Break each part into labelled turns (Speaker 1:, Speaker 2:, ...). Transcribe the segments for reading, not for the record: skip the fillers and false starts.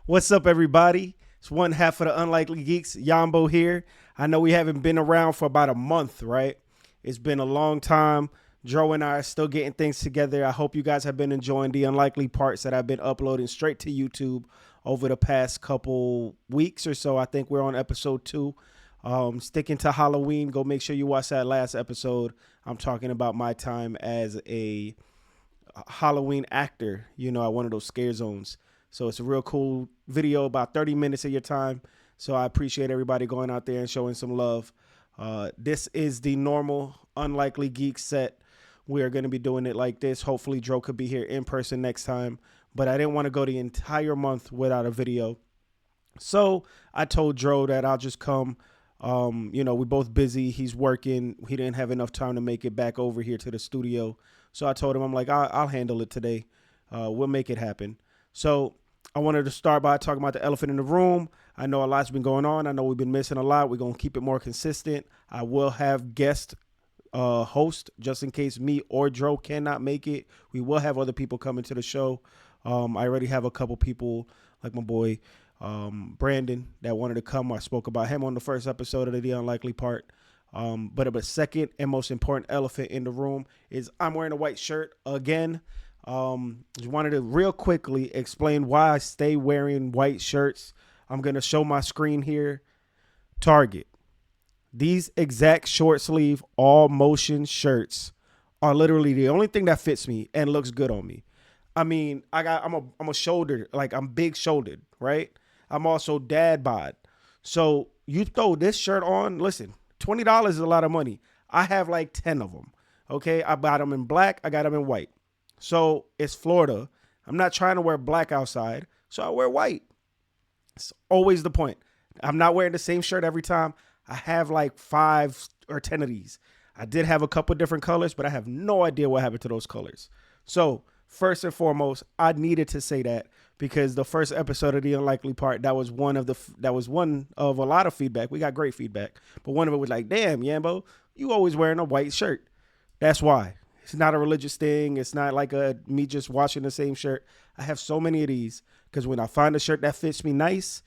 Speaker 1: What's up, everybody? It's one half of the Unlikely Geeks, Yambo here. I know we haven't been around for about a month, right? It's been a long time. Dro and I are still getting things together. I hope you guys have been enjoying the unlikely parts that I've been uploading straight to YouTube over the past couple weeks or so. I think we're on episode 2. Sticking to Halloween, go make sure you watch that last episode. I'm talking about my time as a Halloween actor, at one of those scare zones. So it's a real cool video, about 30 minutes of your time. So I appreciate everybody going out there and showing some love. This is the normal Unlikely Geek set. We are going to be doing it like this. Hopefully Dro could be here in person next time. But I didn't want to go the entire month without a video. So I told Dro that I'll just come. We're both busy. He's working. He didn't have enough time to make it back over here to the studio. So I told him, I'm like, I'll handle it today. We'll make it happen. So I wanted to start by talking about the elephant in the room. I know a lot's been going on. I know we've been missing a lot. We're going to keep it more consistent. I will have guest host just in case me or Dro cannot make it. We will have other people coming to the show. I already have a couple people like my boy Brandon that wanted to come. I spoke about him on the first episode of the Unlikely Part. But a second and most important elephant in the room is I'm wearing a white shirt again. Just wanted to real quickly explain why I stay wearing white shirts. I'm going to show my screen here. Target. These exact short sleeve, all motion shirts are literally the only thing that fits me and looks good on me. I mean, I'm a shoulder, like I'm big shouldered, right? I'm also dad bod. So you throw this shirt on, listen, $20 is a lot of money. I have like 10 of them. Okay. I bought them in black. I got them in white. So it's Florida. I'm not trying to wear black outside. So I wear white. It's always the point. I'm not wearing the same shirt every time. I have like 5 or 10 of these. I did have a couple different colors, but I have no idea what happened to those colors. So first and foremost, I needed to say that because the first episode of the Unlikely Part, that was one of a lot of feedback. We got great feedback, but one of it was like, "Damn, Yambo, you always wearing a white shirt." That's why. It's not a religious thing. It's not like me just washing the same shirt. I have so many of these because when I find a shirt that fits me nice,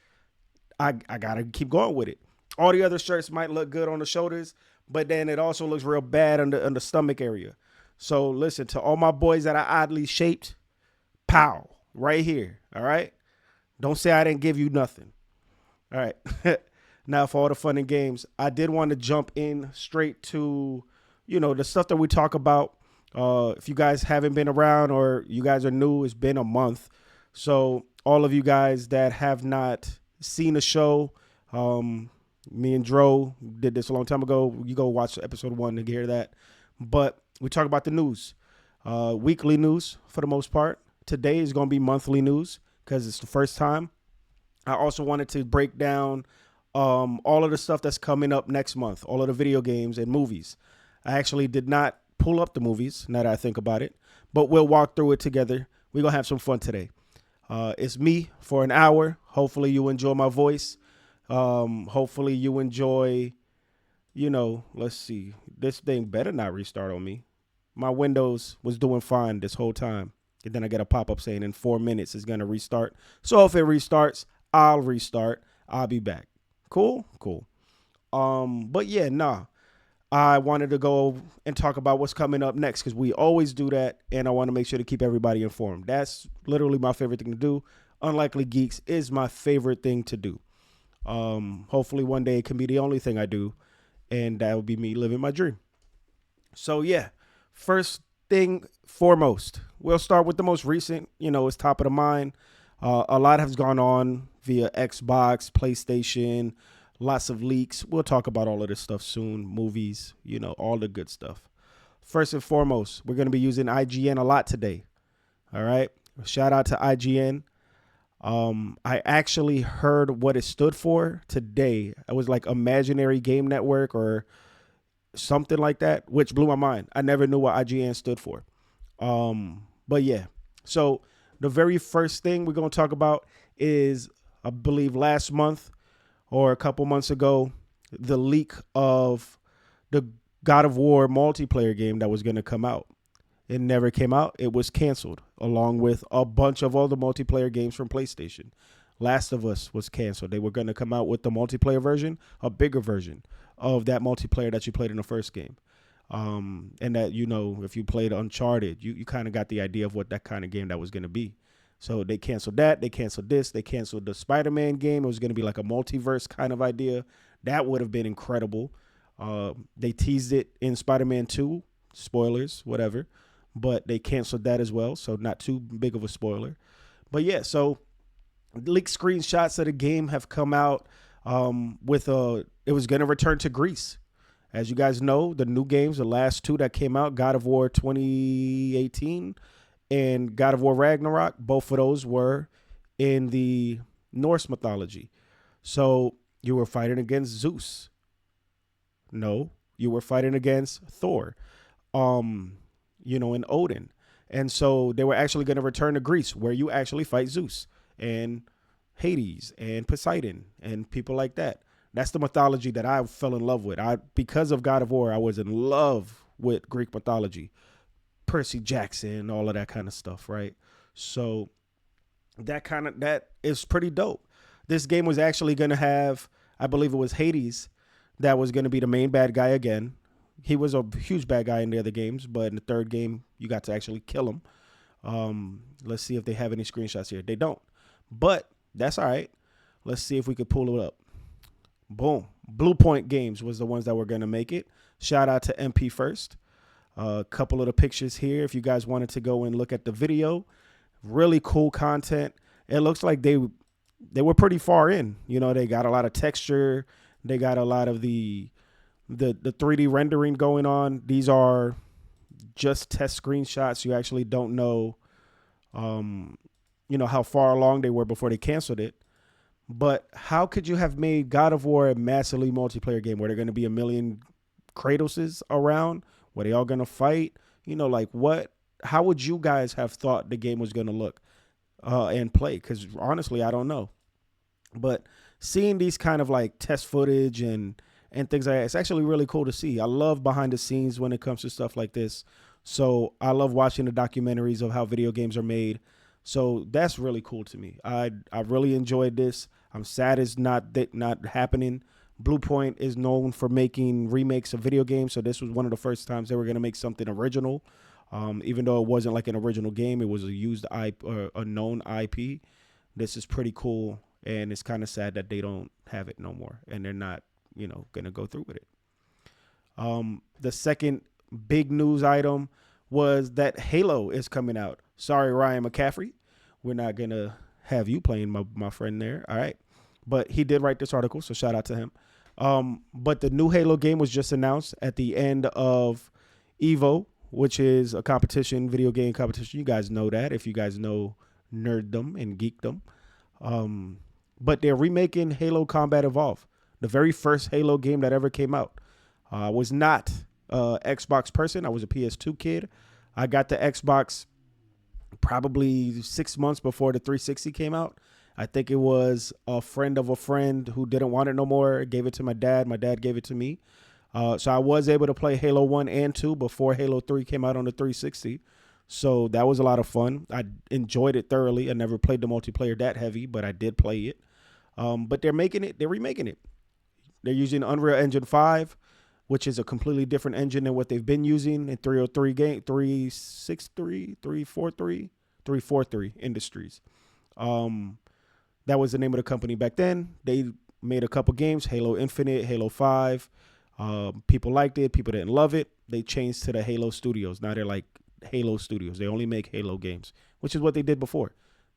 Speaker 1: I gotta keep going with it. All the other shirts might look good on the shoulders, but then it also looks real bad on the stomach area. So listen, to all my boys that are oddly shaped, pow, right here. All right. Don't say I didn't give you nothing. All right. Now for all the fun and games, I did want to jump in straight to, the stuff that we talk about. If you guys haven't been around or you guys are new, it's been a month. So all of you guys that have not seen the show, me and Dro did this a long time ago. You go watch episode 1 to hear that. But we talk about the news, weekly news for the most part. Today is going to be monthly news because it's the first time. I also wanted to break down all of the stuff that's coming up next month, all of the video games and movies. I actually did not pull up the movies now that I think about it, but we'll walk through it together. We're going to have some fun today. It's me for an hour. Hopefully you enjoy my voice. Hopefully you enjoy, let's see. This thing better not restart on me. My Windows was doing fine this whole time. And then I get a pop-up saying in 4 minutes it's going to restart. So if it restarts, I'll restart. I'll be back. Cool? Cool. But yeah, I wanted to go and talk about what's coming up next because we always do that. And I want to make sure to keep everybody informed. That's literally my favorite thing to do. Unlikely Geeks is my favorite thing to do. Hopefully one day it can be the only thing I do. And that would be me living my dream. So yeah, first thing foremost, we'll start with the most recent, it's top of the mind. A lot has gone on via Xbox, PlayStation, lots of leaks. We'll talk about all of this stuff soon. Movies, all the good stuff. First and foremost, we're going to be using IGN a lot today. All right. Shout out to IGN. I actually heard what it stood for today. It was like Imaginary Game Network or something like that, which blew my mind. I never knew what IGN stood for. But yeah, so the very first thing we're going to talk about is, I believe last month or a couple months ago, the leak of the God of War multiplayer game that was going to come out. It never came out. It was canceled along with a bunch of other multiplayer games from PlayStation. Last of Us was canceled. They were going to come out with the multiplayer version, a bigger version of that multiplayer that you played in the first game. And that, if you played Uncharted, you kind of got the idea of what that kind of game that was going to be. So they canceled that. They canceled this. They canceled the Spider-Man game. It was going to be like a multiverse kind of idea. That would have been incredible. They teased it in Spider-Man 2. Spoilers, whatever. But they canceled that as well. So not too big of a spoiler. But yeah, so leaked screenshots of the game have come out it was going to return to Greece. As you guys know, the new games, the last two that came out, God of War 2018 and God of War Ragnarok, both of those were in the Norse mythology. So you were fighting against Zeus. No, you were fighting against Thor, and Odin. And so they were actually going to return to Greece, where you actually fight Zeus and Hades and Poseidon and people like that. That's the mythology that I fell in love with. Because of God of War, I was in love with Greek mythology, Percy Jackson, all of that kind of stuff, right? So that is pretty dope. This game was actually going to have, I believe it was Hades that was going to be the main bad guy again. He was a huge bad guy in the other games, but in the third game, you got to actually kill him. Let's see if they have any screenshots here. They don't, but that's all right. Let's see if we could pull it up. Boom. Blue Point Games was the ones that were going to make it. Shout out to MP First. A couple of the pictures here. If you guys wanted to go and look at the video, really cool content. It looks like they were pretty far in. They got a lot of texture. They got a lot of the 3D rendering going on. These are just test screenshots. You actually don't know, how far along they were before they canceled it. But how could you have made God of War a massively multiplayer game where there are going to be a million Kratoses around? Were they all going to fight? What? How would you guys have thought the game was going to look and play? Because honestly, I don't know. But seeing these kind of like test footage and things like that, it's actually really cool to see. I love behind the scenes when it comes to stuff like this. So I love watching the documentaries of how video games are made. So that's really cool to me. I really enjoyed this. I'm sad it's not happening. Blue Point is known for making remakes of video games, so this was one of the first times they were going to make something original. Even though it wasn't like an original game, it was a used IP or a known IP. This is pretty cool, and it's kind of sad that they don't have it no more, and they're not, going to go through with it. The second big news item was that Halo is coming out. Sorry, Ryan McCaffrey. We're not going to have you playing my friend there. All right. But he did write this article, so shout out to him. But the new Halo game was just announced at the end of EVO, which is a competition, video game competition. You guys know that if you guys know nerddom and geekdom. But they're remaking Halo Combat Evolved, the very first Halo game that ever came out. I was not an Xbox person. I was a PS2 kid. I got the Xbox probably 6 months before the 360 came out. I think it was a friend of a friend who didn't want it no more. Gave it to my dad. My dad gave it to me. So I was able to play Halo 1 and 2 before Halo 3 came out on the 360. So that was a lot of fun. I enjoyed it thoroughly. I never played the multiplayer that heavy, but I did play it. But they're remaking it. They're using Unreal Engine 5, which is a completely different engine than what they've been using in 343 Industries. That was the name of the company back then. They made a couple games, Halo Infinite, Halo 5. People liked it. People didn't love it. They changed to the Halo Studios. Now they're like Halo Studios. They only make Halo games, which is what they did before.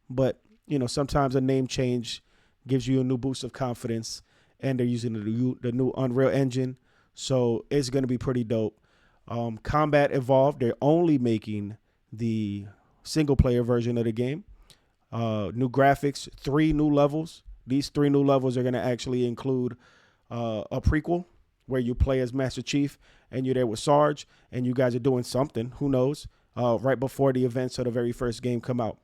Speaker 1: But, sometimes a name change gives you a new boost of confidence, and they're using the new Unreal Engine. So it's going to be pretty dope. Combat Evolved, they're only making the single-player version of the game. New graphics, 3 new levels. These 3 new levels are going to actually include a prequel where you play as Master Chief and you're there with Sarge and you guys are doing something, who knows, right before the events of the very first game come out.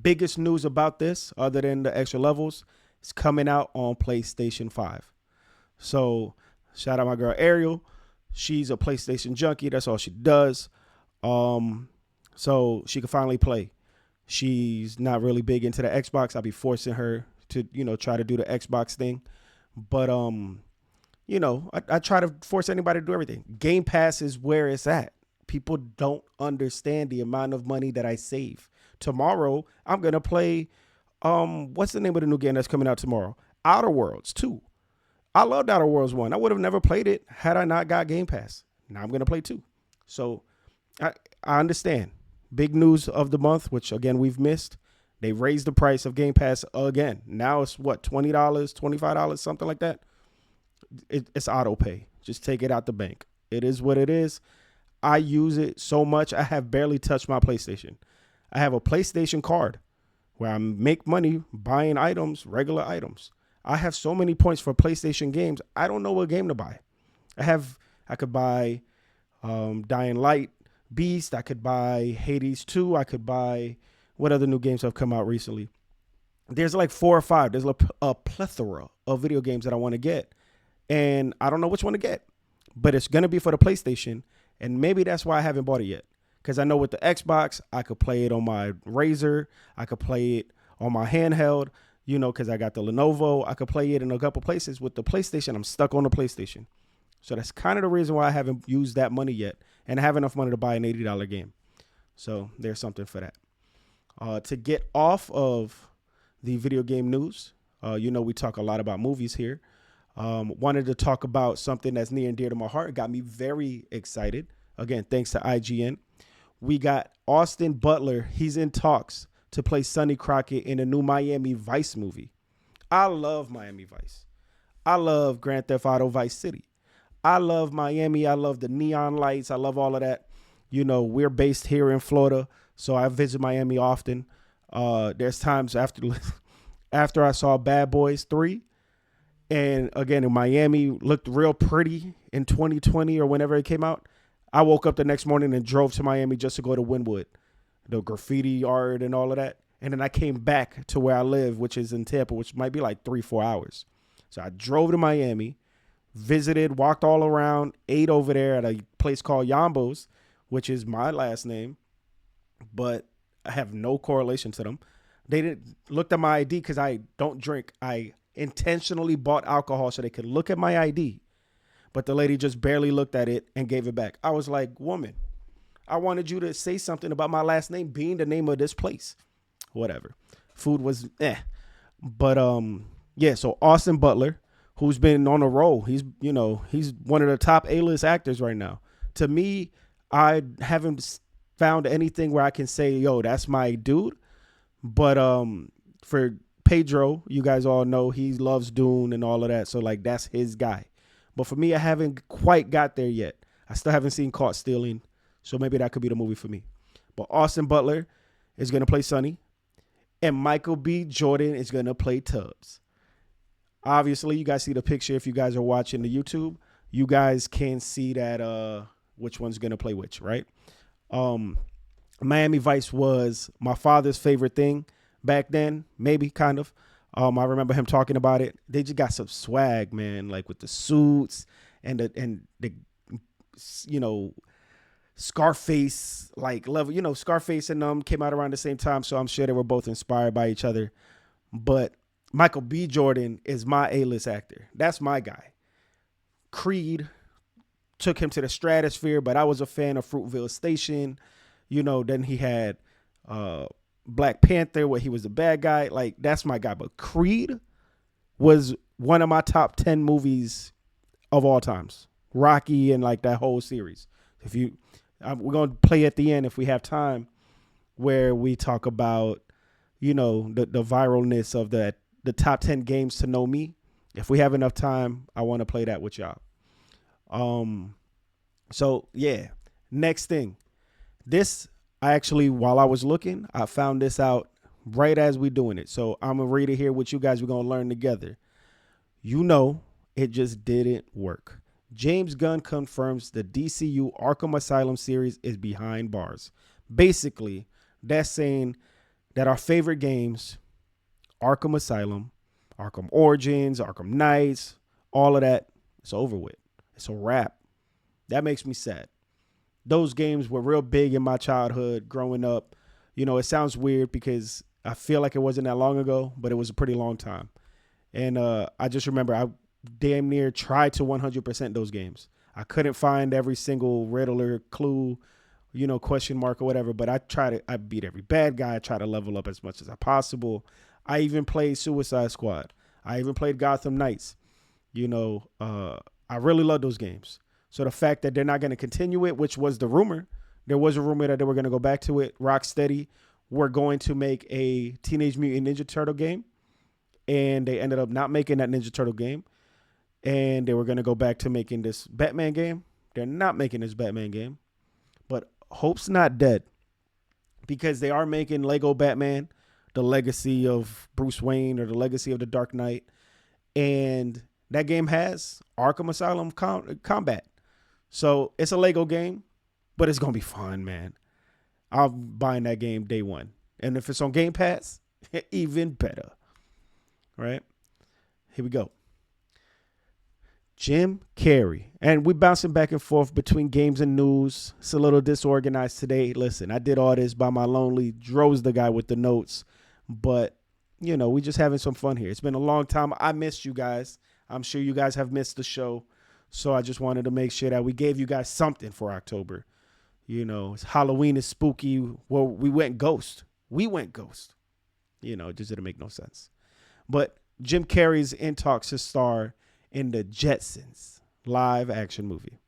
Speaker 1: Biggest news about this, other than the extra levels, is coming out on PlayStation 5. So shout out my girl Ariel. She's a PlayStation junkie. That's all she does. Um, so she could finally play. She's not really big into the Xbox. I'll be forcing her to, try to do the Xbox thing. But I try to force anybody to do everything. Game Pass is where it's at. People don't understand the amount of money that I save. Tomorrow, I'm gonna play. What's the name of the new game that's coming out tomorrow? Outer Worlds 2. I loved Outer Worlds 1. I would have never played it had I not got Game Pass. Now I'm gonna play 2. So I I understand. Big news of the month, which again we've missed. They raised the price of Game Pass again. Now it's what, $20, $25, something like that. It's auto pay. Just take it out the bank. It is what it is. I use it so much. I have barely touched my PlayStation. I have a PlayStation card where I make money buying items, regular items. I have so many points for PlayStation games. I don't know what game to buy. I could buy Dying Light, Beast. I could buy Hades 2. I could buy, what other new games have come out recently? There's like 4 or 5. There's a plethora of video games that I want to get. And I don't know which one to get. But it's going to be for the PlayStation. And maybe that's why I haven't bought it yet. Because I know with the Xbox, I could play it on my Razer. I could play it on my handheld, because I got the Lenovo. I could play it in a couple places. With the PlayStation, I'm stuck on the PlayStation. So that's kind of the reason why I haven't used that money yet. And I have enough money to buy an $80 game. So there's something for that. To get off of the video game news, we talk a lot about movies here. Wanted to talk about something that's near and dear to my heart. It got me very excited. Again, thanks to IGN. We got Austin Butler. He's in talks to play Sonny Crockett in a new Miami Vice movie. I love Miami Vice. I love Grand Theft Auto Vice City. I love Miami. I love the neon lights. I love all of that. We're based here in Florida, so I visit Miami often. There's times after I saw Bad Boys 3, and again in Miami looked real pretty in 2020 or whenever it came out. I woke up the next morning and drove to Miami just to go to Wynwood, the graffiti art and all of that. And then I came back to where I live, which is in Tampa, which might be like 3-4 hours. So I drove to Miami, visited, walked all around, ate over there at a place called Yambo's, which is my last name, but I have no correlation to them. They didn't look at my ID because I don't drink. I intentionally bought alcohol so they could look at my ID. But the lady just barely looked at it and gave it back. I was like, woman, I wanted you to say something about my last name being the name of this place. Whatever. Food was But so Austin Butler, who's been on a roll. He's one of the top A-list actors right now. To me, I haven't found anything where I can say, yo, that's my dude. But for Pedro, you guys all know he loves Dune and all of that. So like that's his guy. But for me, I haven't quite got there yet. I still haven't seen Caught Stealing. So maybe that could be the movie for me. But Austin Butler is going to play Sonny. And Michael B. Jordan is going to play Tubbs. Obviously, you guys see the picture. If you guys are watching the YouTube, you guys can see that which one's going to play which, right? Miami Vice was my father's favorite thing back then, maybe, kind of. I remember him talking about it. They just got some swag, man, like with the suits and the Scarface like level. Scarface and them came out around the same time, so I'm sure they were both inspired by each other. But Michael B. Jordan is my A-list actor. That's my guy. Creed took him to the stratosphere, but I was a fan of Fruitvale Station. Then he had Black Panther where he was the bad guy. Like, that's my guy. But Creed was one of my top 10 movies of all times. Rocky and like that whole series. We're going to play at the end if we have time where we talk about, the viralness of the top 10 games to know me. If we have enough time, I want to play that with y'all. So yeah, next thing. This, while I was looking, I found this out right as we doing it. So I'm going to read it here with you guys. We're going to learn together. It just didn't work. James Gunn confirms the DCU Arkham Asylum series is behind bars. Basically, that's saying that our favorite games, Arkham Asylum, Arkham Origins, Arkham Knights, all of that, it's over with. It's a wrap. That makes me sad. Those games were real big in my childhood growing up. It sounds weird because I feel like it wasn't that long ago, but it was a pretty long time. And I just remember I damn near tried to 100% those games. I couldn't find every single riddle or clue, question mark or whatever, but I beat every bad guy. I tried to level up as much as I possible. I even played Suicide Squad. I even played Gotham Knights. I really love those games. So the fact that they're not going to continue it, which was the rumor, there was a rumor that they were going to go back to it. Rocksteady were going to make a Teenage Mutant Ninja Turtle game, and they ended up not making that Ninja Turtle game, and they were going to go back to making this Batman game. They're not making this Batman game, but hope's not dead, because they are making Lego Batman, the legacy of Bruce Wayne or the legacy of the Dark Knight, and that game has Arkham Asylum combat. So it's a Lego game, but it's going to be fun, man. I'm buying that game day one. And if it's on Game Pass, even better. Right? Here we go. Jim Carrey. And we're bouncing back and forth between games and news. It's a little disorganized today. Listen, I did all this by my lonely. Dro's the guy with the notes. But, we just having some fun here. It's been a long time. I missed you guys. I'm sure you guys have missed the show. So I just wanted to make sure that we gave you guys something for October. It's Halloween is spooky. Well, we went ghost. It just didn't make no sense. But Jim Carrey's in talks to star in the Jetsons live action movie.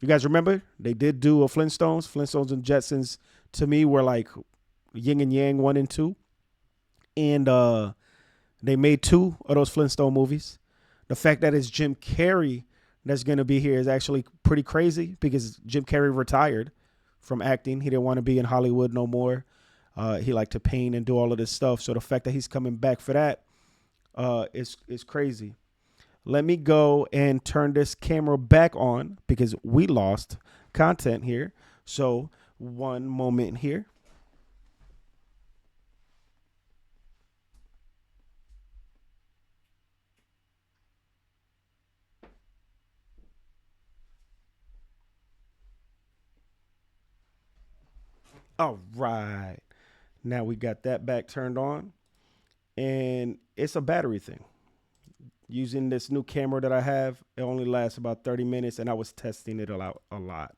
Speaker 1: You guys remember? They did do a Flintstones. Flintstones and Jetsons, to me, were like yin and yang 1 and 2. And they made 2 of those Flintstone movies. The fact that it's Jim Carrey that's going to be here is actually pretty crazy, because Jim Carrey retired from acting. He didn't want to be in Hollywood no more. He liked to paint and do all of this stuff. So the fact that he's coming back for that is crazy. Let me go and turn this camera back on, because we lost content here. So one moment here. All right. Now we got that back turned on, and it's a battery thing. Using this new camera that I have, it only lasts about 30 minutes, and I was testing it out a lot.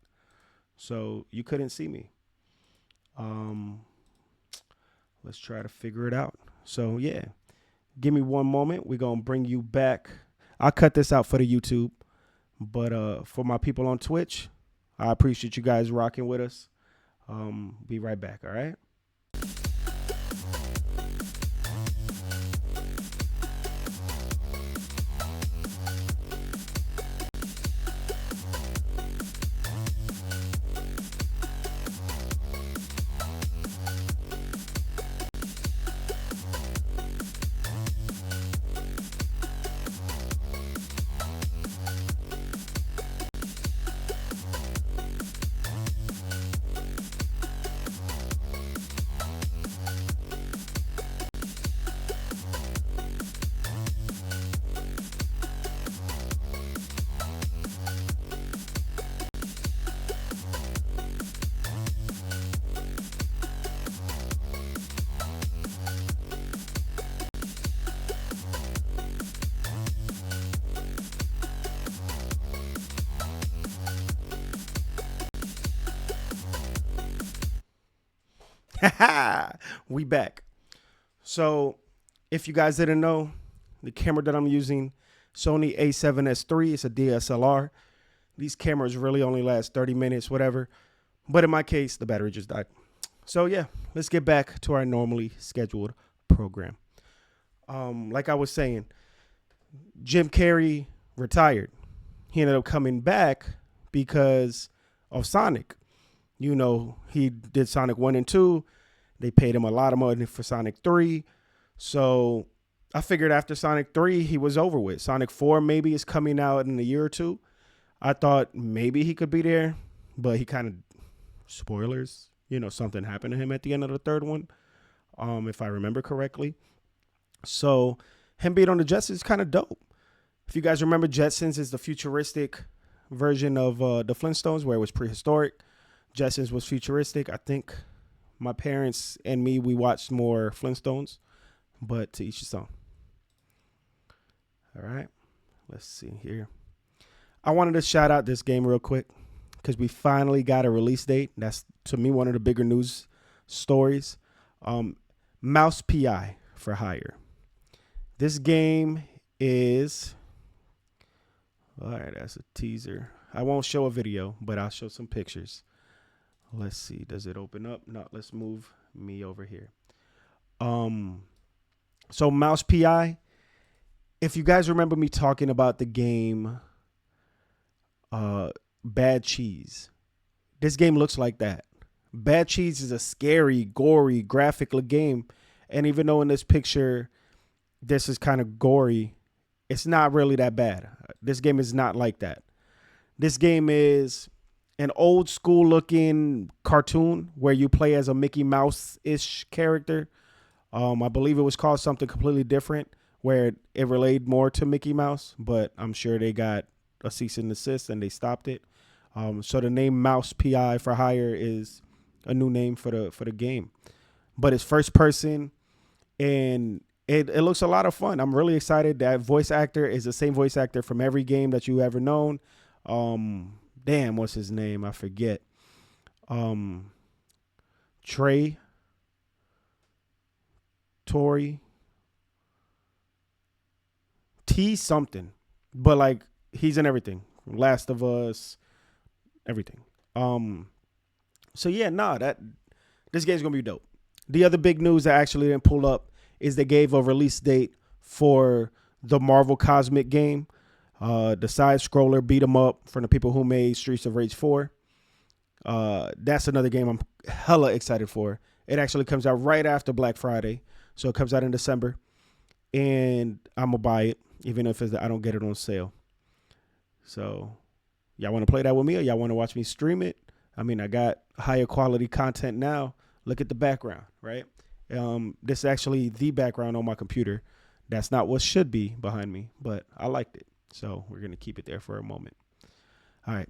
Speaker 1: So you couldn't see me. Let's try to figure it out. So yeah, give me one moment. We're going to bring you back. I'll cut this out for the YouTube, but for my people on Twitch, I appreciate you guys rocking with us. Be right back. All right. We back. So if you guys didn't know, the camera that I'm using, Sony A7S III, it's a DSLR. These cameras really only last 30 minutes, whatever. But in my case, the battery just died. So yeah, let's get back to our normally scheduled program. Like I was saying, Jim Carrey retired. He ended up coming back because of Sonic. He did Sonic 1 and 2. They paid him a lot of money for Sonic 3. So I figured after Sonic 3, he was over with. Sonic 4 maybe is coming out in a year or two. I thought maybe he could be there, but he kind of, spoilers, something happened to him at the end of the third one, if I remember correctly. So him being on the Jetsons is kind of dope. If you guys remember, Jetsons is the futuristic version of the Flintstones, where it was prehistoric. Jetsons was futuristic. I think my parents and me, we watched more Flintstones, but to each his own. All right, let's see here. I wanted to shout out this game real quick because we finally got a release date. That's, to me, one of the bigger news stories. Mouse PI for hire. This game is, all right, that's a teaser. I won't show a video, but I'll show some pictures. Let's see. Does it open up? No, let's move me over here. So Mouse PI, if you guys remember me talking about the game Bad Cheese, this game looks like that. Bad Cheese is a scary, gory, graphic game. And even though in this picture, this is kind of gory, it's not really that bad. This game is not like that. This game is an old school looking cartoon where you play as a Mickey Mouse-ish character. I believe it was called something completely different where it relayed more to Mickey Mouse, but I'm sure they got a cease and desist and they stopped it. So the name Mouse PI for hire is a new name for the game, but it's first person and it looks a lot of fun. I'm really excited. That voice actor is the same voice actor from every game that you ever known. Damn, what's his name? I forget. Trey, Tori, T something, but like he's in everything. Last of Us, everything. So yeah, this game's gonna be dope. The other big news that actually didn't pull up is they gave a release date for the Marvel Cosmic game, the side scroller beat 'em up from the people who made Streets of Rage 4. That's another game I'm hella excited for. It actually comes out right after Black Friday, so it comes out in December, and I'm gonna buy it even if I don't get it on sale. So y'all want to play that with me, or y'all want to watch me stream it? I mean, I got higher quality content now. Look at the background, right? This is actually the background on my computer. That's not what should be behind me, but I liked it. So we're going to keep it there for a moment. All right.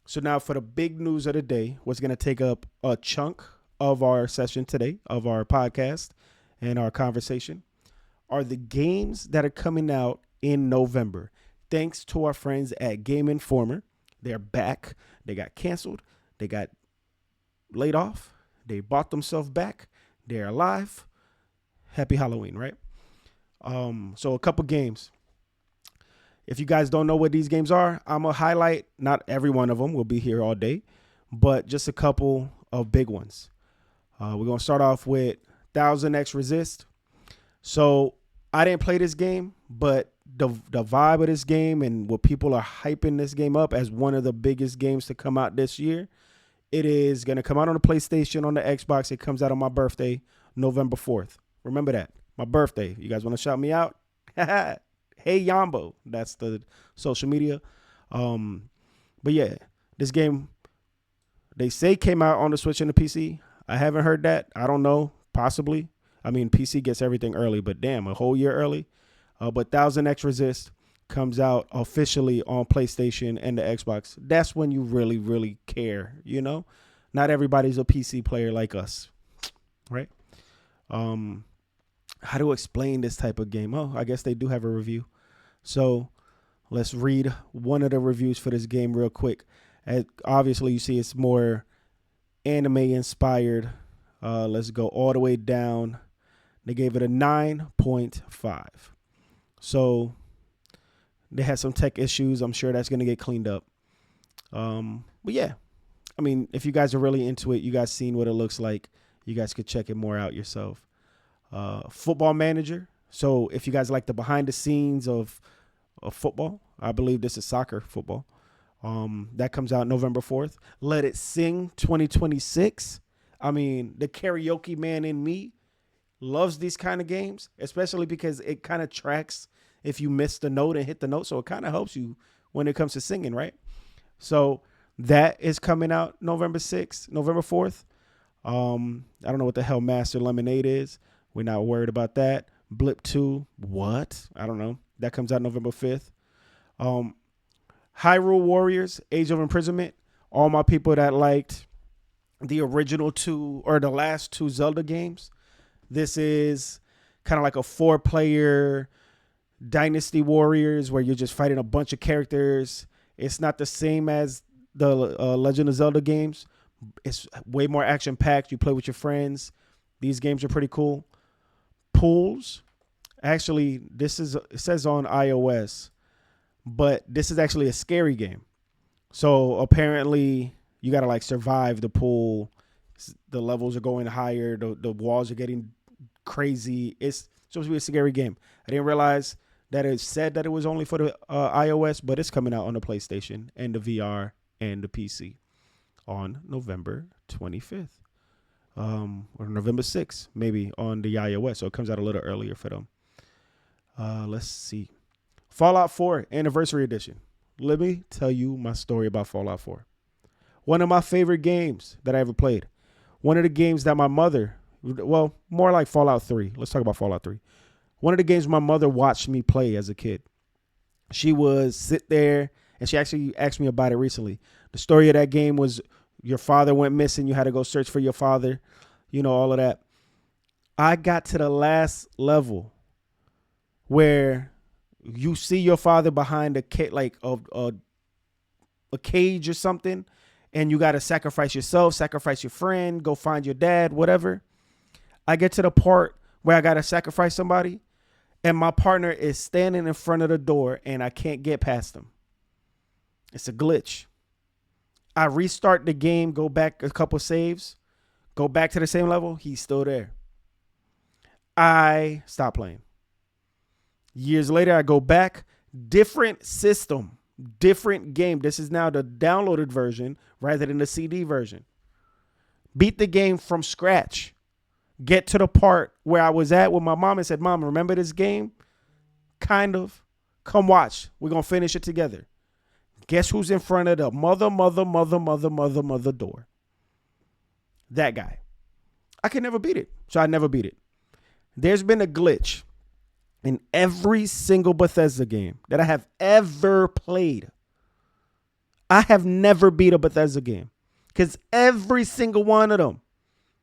Speaker 1: So now for the big news of the day, what's going to take up a chunk of our session today, of our podcast and our conversation, are the games that are coming out in November. Thanks to our friends at Game Informer. They're back. They got canceled. They got laid off. They bought themselves back. They're alive. Happy Halloween, right? So a couple games. If you guys don't know what these games are, I'm going to highlight, not every one of them will be here all day, but just a couple of big ones. We're going to start off with 1000X Resist. So I didn't play this game, but the vibe of this game and what people are hyping this game up as one of the biggest games to come out this year. It is going to come out on the PlayStation, on the Xbox. It comes out on my birthday, November 4th. Remember that. My birthday. You guys want to shout me out? Hey, Yambo. That's the social media. But yeah, this game, they say came out on the Switch and the PC. I haven't heard that. I don't know. Possibly. I mean, PC gets everything early, but damn, a whole year early. But 1000X Resist comes out officially on PlayStation and the Xbox. That's when you really, really care, you know? Not everybody's a PC player like us, right? How to explain this type of game? Oh, I guess they do have a review. So let's read one of the reviews for this game real quick. Obviously, you see it's more anime-inspired. Let's go all the way down. They gave it a 9.5. So they had some tech issues. I'm sure that's going to get cleaned up. But yeah, I mean, if you guys are really into it, you guys seen what it looks like. You guys could check it more out yourself. Football Manager. So if you guys like the behind the scenes of football, I believe this is soccer football. That comes out November 4th. Let It Sing 2026. I mean, the karaoke man in me loves these kind of games, especially because it kind of tracks if you miss the note and hit the note. So it kind of helps you when it comes to singing, right? So that is coming out November 4th. I don't know what the hell Master Lemonade is. We're not worried about that. Blip 2, what? I don't know. That comes out November 5th. Hyrule Warriors, Age of Imprisonment. All my people that liked the original two or the last two Zelda games. This is kind of like a 4-player Dynasty Warriors where you're just fighting a bunch of characters. It's not the same as the Legend of Zelda games. It's way more action packed. You play with your friends. These games are pretty cool. Pools. Actually, it says on iOS, but this is actually a scary game. So apparently you got to like survive the pool. The levels are going higher. The walls are getting crazy. It's supposed to be a scary game. I didn't realize that it said that it was only for the iOS, but it's coming out on the PlayStation and the VR and the PC on November 25th. Or November 6th, maybe on the iOS. So it comes out a little earlier for them. Let's see. Fallout 4 Anniversary Edition. Let me tell you my story about Fallout 4. One of my favorite games that I ever played. One of the games that my mother, well, more like Fallout 3. Let's talk about Fallout 3. One of the games my mother watched me play as a kid. She would sit there, and she actually asked me about it recently. The story of that game was your father went missing. You had to go search for your father. You know, all of that. I got to the last level where you see your father behind a cage or something, and you got to sacrifice yourself, sacrifice your friend, go find your dad, whatever. I get to the part where I got to sacrifice somebody, and my partner is standing in front of the door, and I can't get past him. It's a glitch. I restart the game, go back a couple saves, go back to the same level. He's still there. I stop playing. Years later, I go back. Different system, different game. This is now the downloaded version rather than the CD version. Beat the game from scratch. Get to the part where I was at with my mom and said, Mom, remember this game? Kind of. Come watch. We're going to finish it together. Guess who's in front of the mother door? That guy. I could never beat it. So I never beat it. There's been a glitch in every single Bethesda game that I have ever played. I have never beat a Bethesda game because every single one of them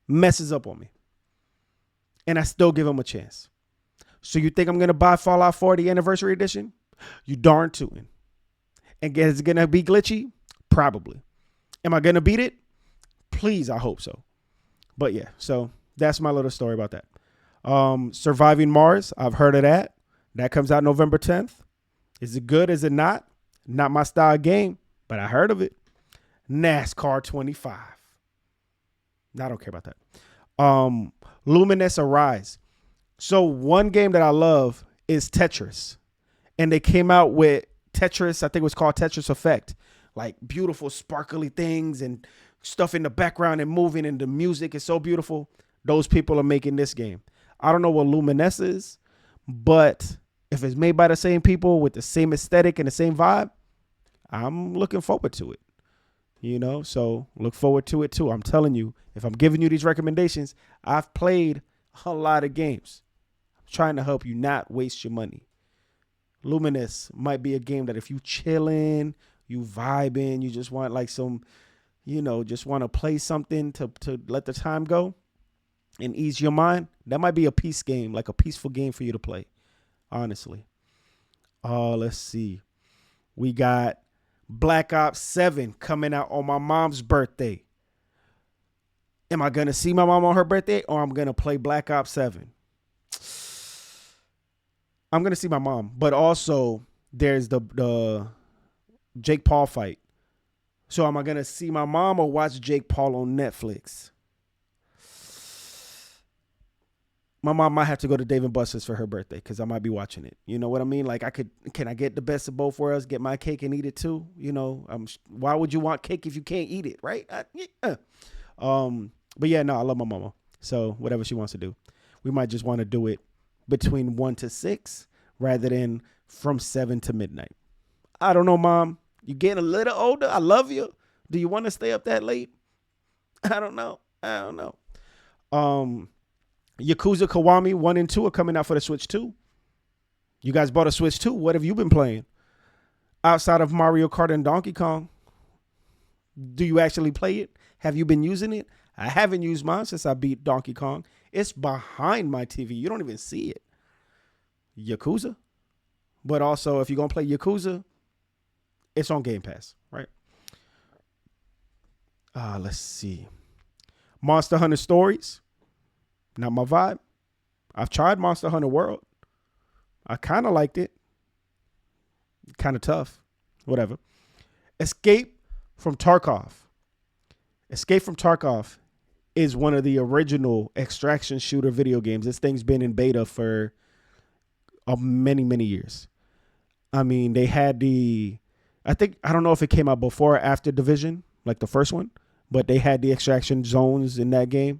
Speaker 1: messes up on me. And I still give them a chance. So you think I'm going to buy Fallout 4 the Anniversary Edition? You darn tootin'. And is it going to be glitchy? Probably. Am I going to beat it? Please, I hope so. But yeah, so that's my little story about that. Surviving Mars, I've heard of that. That comes out November 10th. Is it good? Is it not? Not my style game, but I heard of it. NASCAR 25. I don't care about that. Luminous Arise. So one game that I love is Tetris. And they came out with Tetris, I think it was called Tetris Effect. Like beautiful sparkly things and stuff in the background and moving, and the music is so beautiful. Those people are making this game. I don't know what Luminous is, but if it's made by the same people with the same aesthetic and the same vibe, I'm looking forward to it. You know, so look forward to it too. I'm telling you, if I'm giving you these recommendations, I've played a lot of games. I'm trying to help you not waste your money. Luminous might be a game that if you chilling, you vibing, you just want like some, you know, just want to play something to let the time go and ease your mind. That might be a peace game, like a peaceful game for you to play, honestly. Let's see. We got Black Ops 7 coming out on my mom's birthday. Am I going to see my mom on her birthday, or I'm going to play Black Ops 7? I'm going to see my mom, but also there's the Jake Paul fight. So am I going to see my mom or watch Jake Paul on Netflix? My mom might have to go to Dave & Buster's for her birthday because I might be watching it. You know what I mean? Like can I get the best of both worlds, get my cake and eat it too? You know, why would you want cake if you can't eat it, right? But yeah, no, I love my mama. So whatever she wants to do. We might just want to do it between 1 to 6 rather than from 7 to midnight. I don't know, Mom. You're getting a little older. I love you. Do you want to stay up that late? I don't know. Yakuza Kiwami 1 and 2 are coming out for the Switch 2. You guys bought a Switch 2. What have you been playing? outside of Mario Kart and Donkey Kong, do you actually play it? Have you been using it? I haven't used mine since I beat Donkey Kong. It's behind my TV. You don't even see it. Yakuza. But also, if you're going to play Yakuza, it's on Game Pass, right? Let's see. Monster Hunter Stories. Not my vibe. I've tried Monster Hunter World. I kind of liked it. Kind of tough. Whatever. Escape from Tarkov. Escape from Tarkov is one of the original extraction shooter video games. This thing's been in beta for many, many years. I mean, they had I don't know if it came out before or after Division, like the first one, but they had the extraction zones in that game.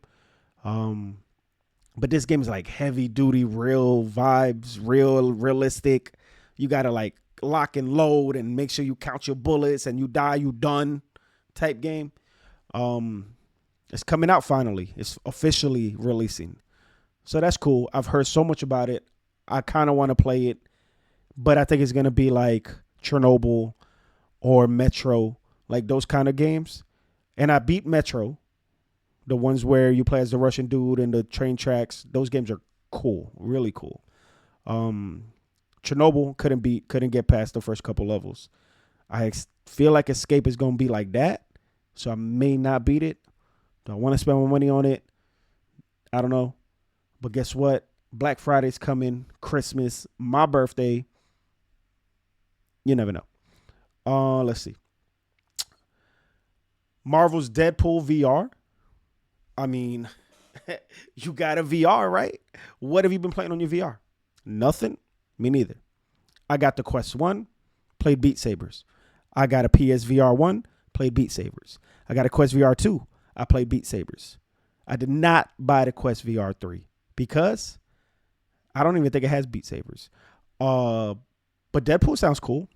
Speaker 1: But this game is like heavy duty, real vibes, realistic. You got to like lock and load and make sure you count your bullets, and you die, you done type game. It's coming out finally. It's officially releasing. So that's cool. I've heard so much about it. I kind of want to play it, but I think it's going to be like Chernobyl or Metro, like those kind of games. And I beat Metro, the ones where you play as the Russian dude and the train tracks. Those games are cool, really cool. Chernobyl couldn't get past the first couple levels. I feel like Escape is going to be like that, so I may not beat it. Do I want to spend my money on it? I don't know. But guess what? Black Friday's coming, Christmas, my birthday. You never know. Let's see. Marvel's Deadpool VR. I mean, you got a VR, right? What have you been playing on your VR? Nothing? Me neither. I got the Quest 1, played Beat Sabers. I got a PSVR 1, played Beat Sabers. I got a Quest VR 2, I played Beat Sabers. I did not buy the Quest VR 3 because I don't even think it has Beat Sabers. But Deadpool sounds cool.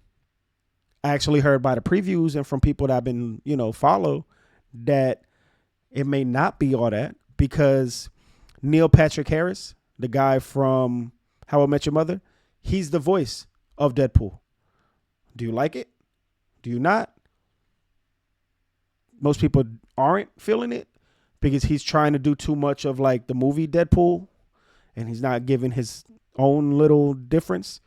Speaker 1: I actually heard by the previews and from people that I've been, follow that it may not be all that because Neil Patrick Harris, the guy from How I Met Your Mother, he's the voice of Deadpool. Do you like it? Do you not? Most people aren't feeling it because he's trying to do too much of like the movie Deadpool and he's not giving his own little difference.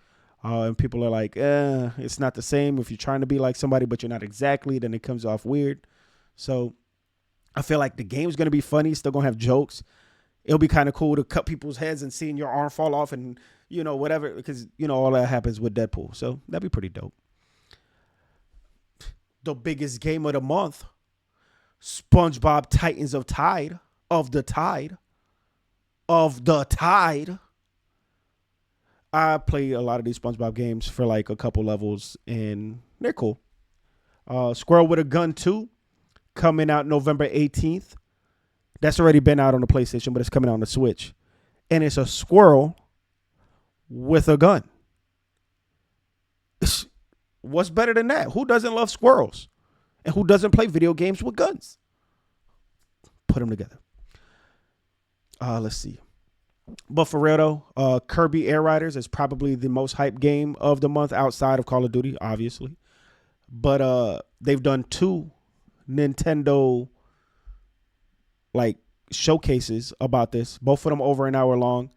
Speaker 1: And people are like, it's not the same. If you're trying to be like somebody, but you're not exactly, then it comes off weird. So I feel like the game's going to be funny. Still going to have jokes. It'll be kind of cool to cut people's heads and seeing your arm fall off and, whatever, because, all that happens with Deadpool. So that'd be pretty dope. The biggest game of the month, SpongeBob Titans of Tide, of the Tide. I play a lot of these SpongeBob games for like a couple levels, and they're cool. Squirrel with a Gun 2 coming out November 18th. That's already been out on the PlayStation, but it's coming out on the Switch. And it's a squirrel with a gun. What's better than that? Who doesn't love squirrels? And who doesn't play video games with guns? Put them together. Let's see. But for real though, Kirby Air Riders is probably the most hyped game of the month outside of Call of Duty, obviously. But they've done 2 Nintendo like showcases about this. Both of them over an hour long.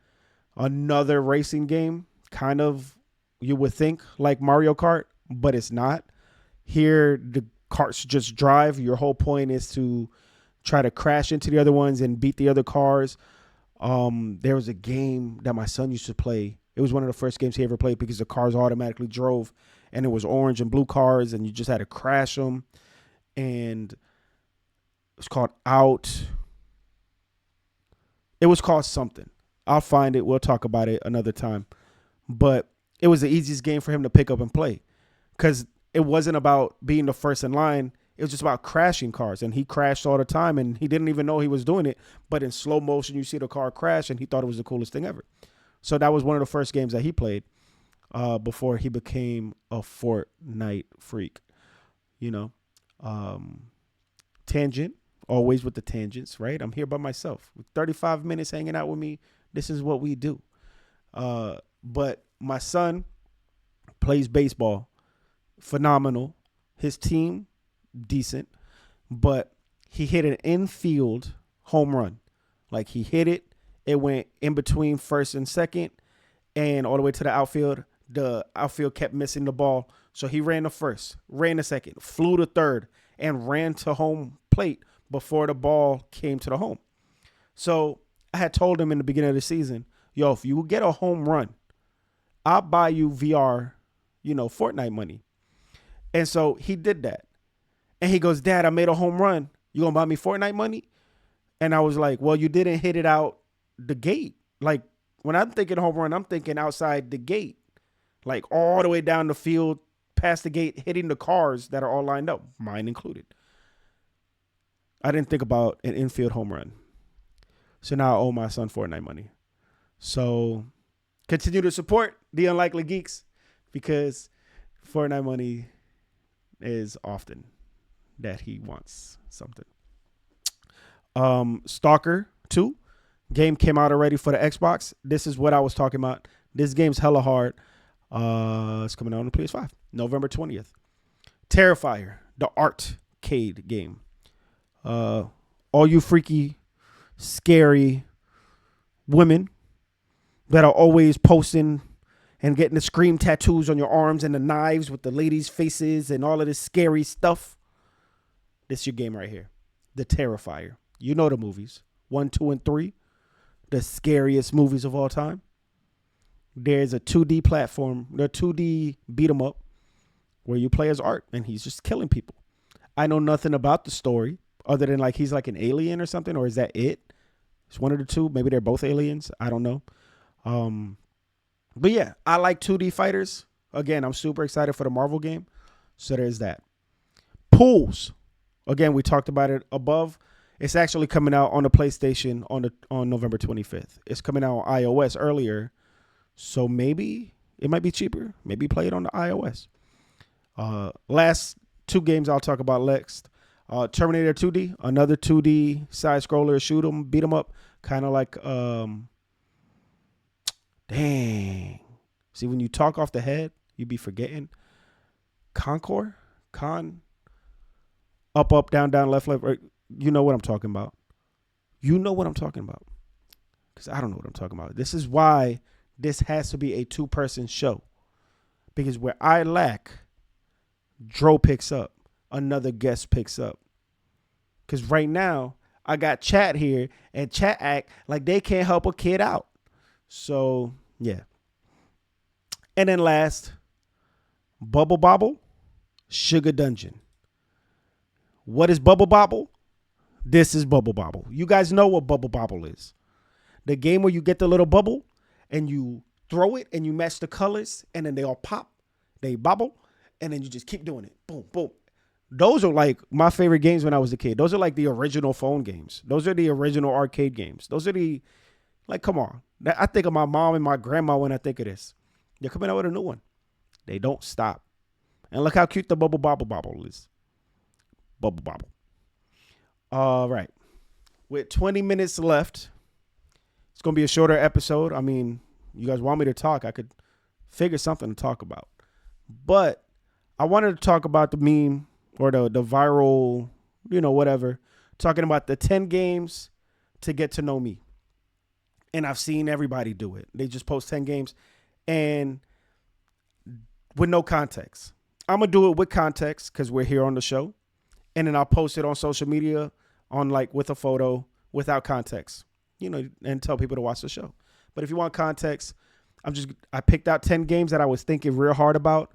Speaker 1: Another racing game, kind of you would think like Mario Kart, but it's not. Here the carts just drive. Your whole point is to try to crash into the other ones and beat the other cars. There was a game that my son used to play. It was one of the first games he ever played because the cars automatically drove and it was orange and blue cars and you just had to crash them. And it was called Out. It was called something. I'll find it. We'll talk about it another time. But it was the easiest game for him to pick up and play because it wasn't about being the first in line. It was just about crashing cars, and he crashed all the time, and he didn't even know he was doing it. But in slow motion, you see the car crash, and he thought it was the coolest thing ever. So that was one of the first games that he played before he became a Fortnite freak. Tangent, always with the tangents, right? I'm here by myself. With 35 minutes hanging out with me, this is what we do. But my son plays baseball phenomenal. His team, decent. But he hit an infield home run. Like he hit it. It went in between first and second and all the way to the outfield. The outfield kept missing the ball. So he ran to first, ran to second, flew to third, and ran to home plate before the ball came to the home. So I had told him in the beginning of the season, yo, if you get a home run, I'll buy you VR, Fortnite money. And so he did that. And he goes, Dad, I made a home run. You going to buy me Fortnite money? And I was like, well, you didn't hit it out the gate. Like, when I'm thinking home run, I'm thinking outside the gate. Like, all the way down the field, past the gate, hitting the cars that are all lined up, mine included. I didn't think about an infield home run. So now I owe my son Fortnite money. So continue to support the Unlikely Geeks because Fortnite money is often that he wants something. Stalker 2 game came out already for the Xbox. This is what I was talking about. This game's hella hard. It's coming out on the PS5, November 20th. Terrifier, the arcade game. All you freaky, scary women that are always posting and getting the scream tattoos on your arms and the knives with the ladies' faces and all of this scary stuff. This is your game right here. The Terrifier. You know the movies. 1, 2, and 3. The scariest movies of all time. There's a 2D platform, the 2D beat 'em up where you play as Art and he's just killing people. I know nothing about the story other than like he's like an alien or something, or is that it? It's one of the two. Maybe they're both aliens. I don't know. But yeah, I like 2D fighters. Again, I'm super excited for the Marvel game. So there's that. Pools. Again, we talked about it above. It's actually coming out on the PlayStation on November 25th. It's coming out on iOS earlier. So maybe it might be cheaper. Maybe play it on the iOS. Last two games I'll talk about next. Terminator 2D, another 2D side scroller, shoot 'em, beat 'em up, kind of like dang. See, when you talk off the head, you be forgetting. Up, down, left, right. You know what I'm talking about. You know what I'm talking about. Because I don't know what I'm talking about. This is why this has to be a 2-person show. Because where I lack, Dro picks up. Another guest picks up. Because right now, I got chat here, and chat act like they can't help a kid out. So, yeah. And then last, Bubble Bobble, Sugar Dungeon. What is Bubble Bobble? This is Bubble Bobble. You guys know what Bubble Bobble is. The game where you get the little bubble, and you throw it, and you match the colors, and then they all pop, they bobble, and then you just keep doing it. Boom, boom. Those are like my favorite games when I was a kid. Those are like the original phone games. Those are the original arcade games. Those are the, like, come on. I think of my mom and my grandma when I think of this. They're coming out with a new one. They don't stop. And look how cute the Bubble Bobble is. Bubble Bobble. All right. With 20 minutes left, it's going to be a shorter episode. I mean, you guys want me to talk, I could figure something to talk about. But I wanted to talk about the meme or the viral, whatever, talking about the 10 games to get to know me. And I've seen everybody do it. They just post 10 games and with no context. I'm going to do it with context because we're here on the show. And then I'll post it on social media on with a photo without context, and tell people to watch the show. But if you want context, I picked out 10 games that I was thinking real hard about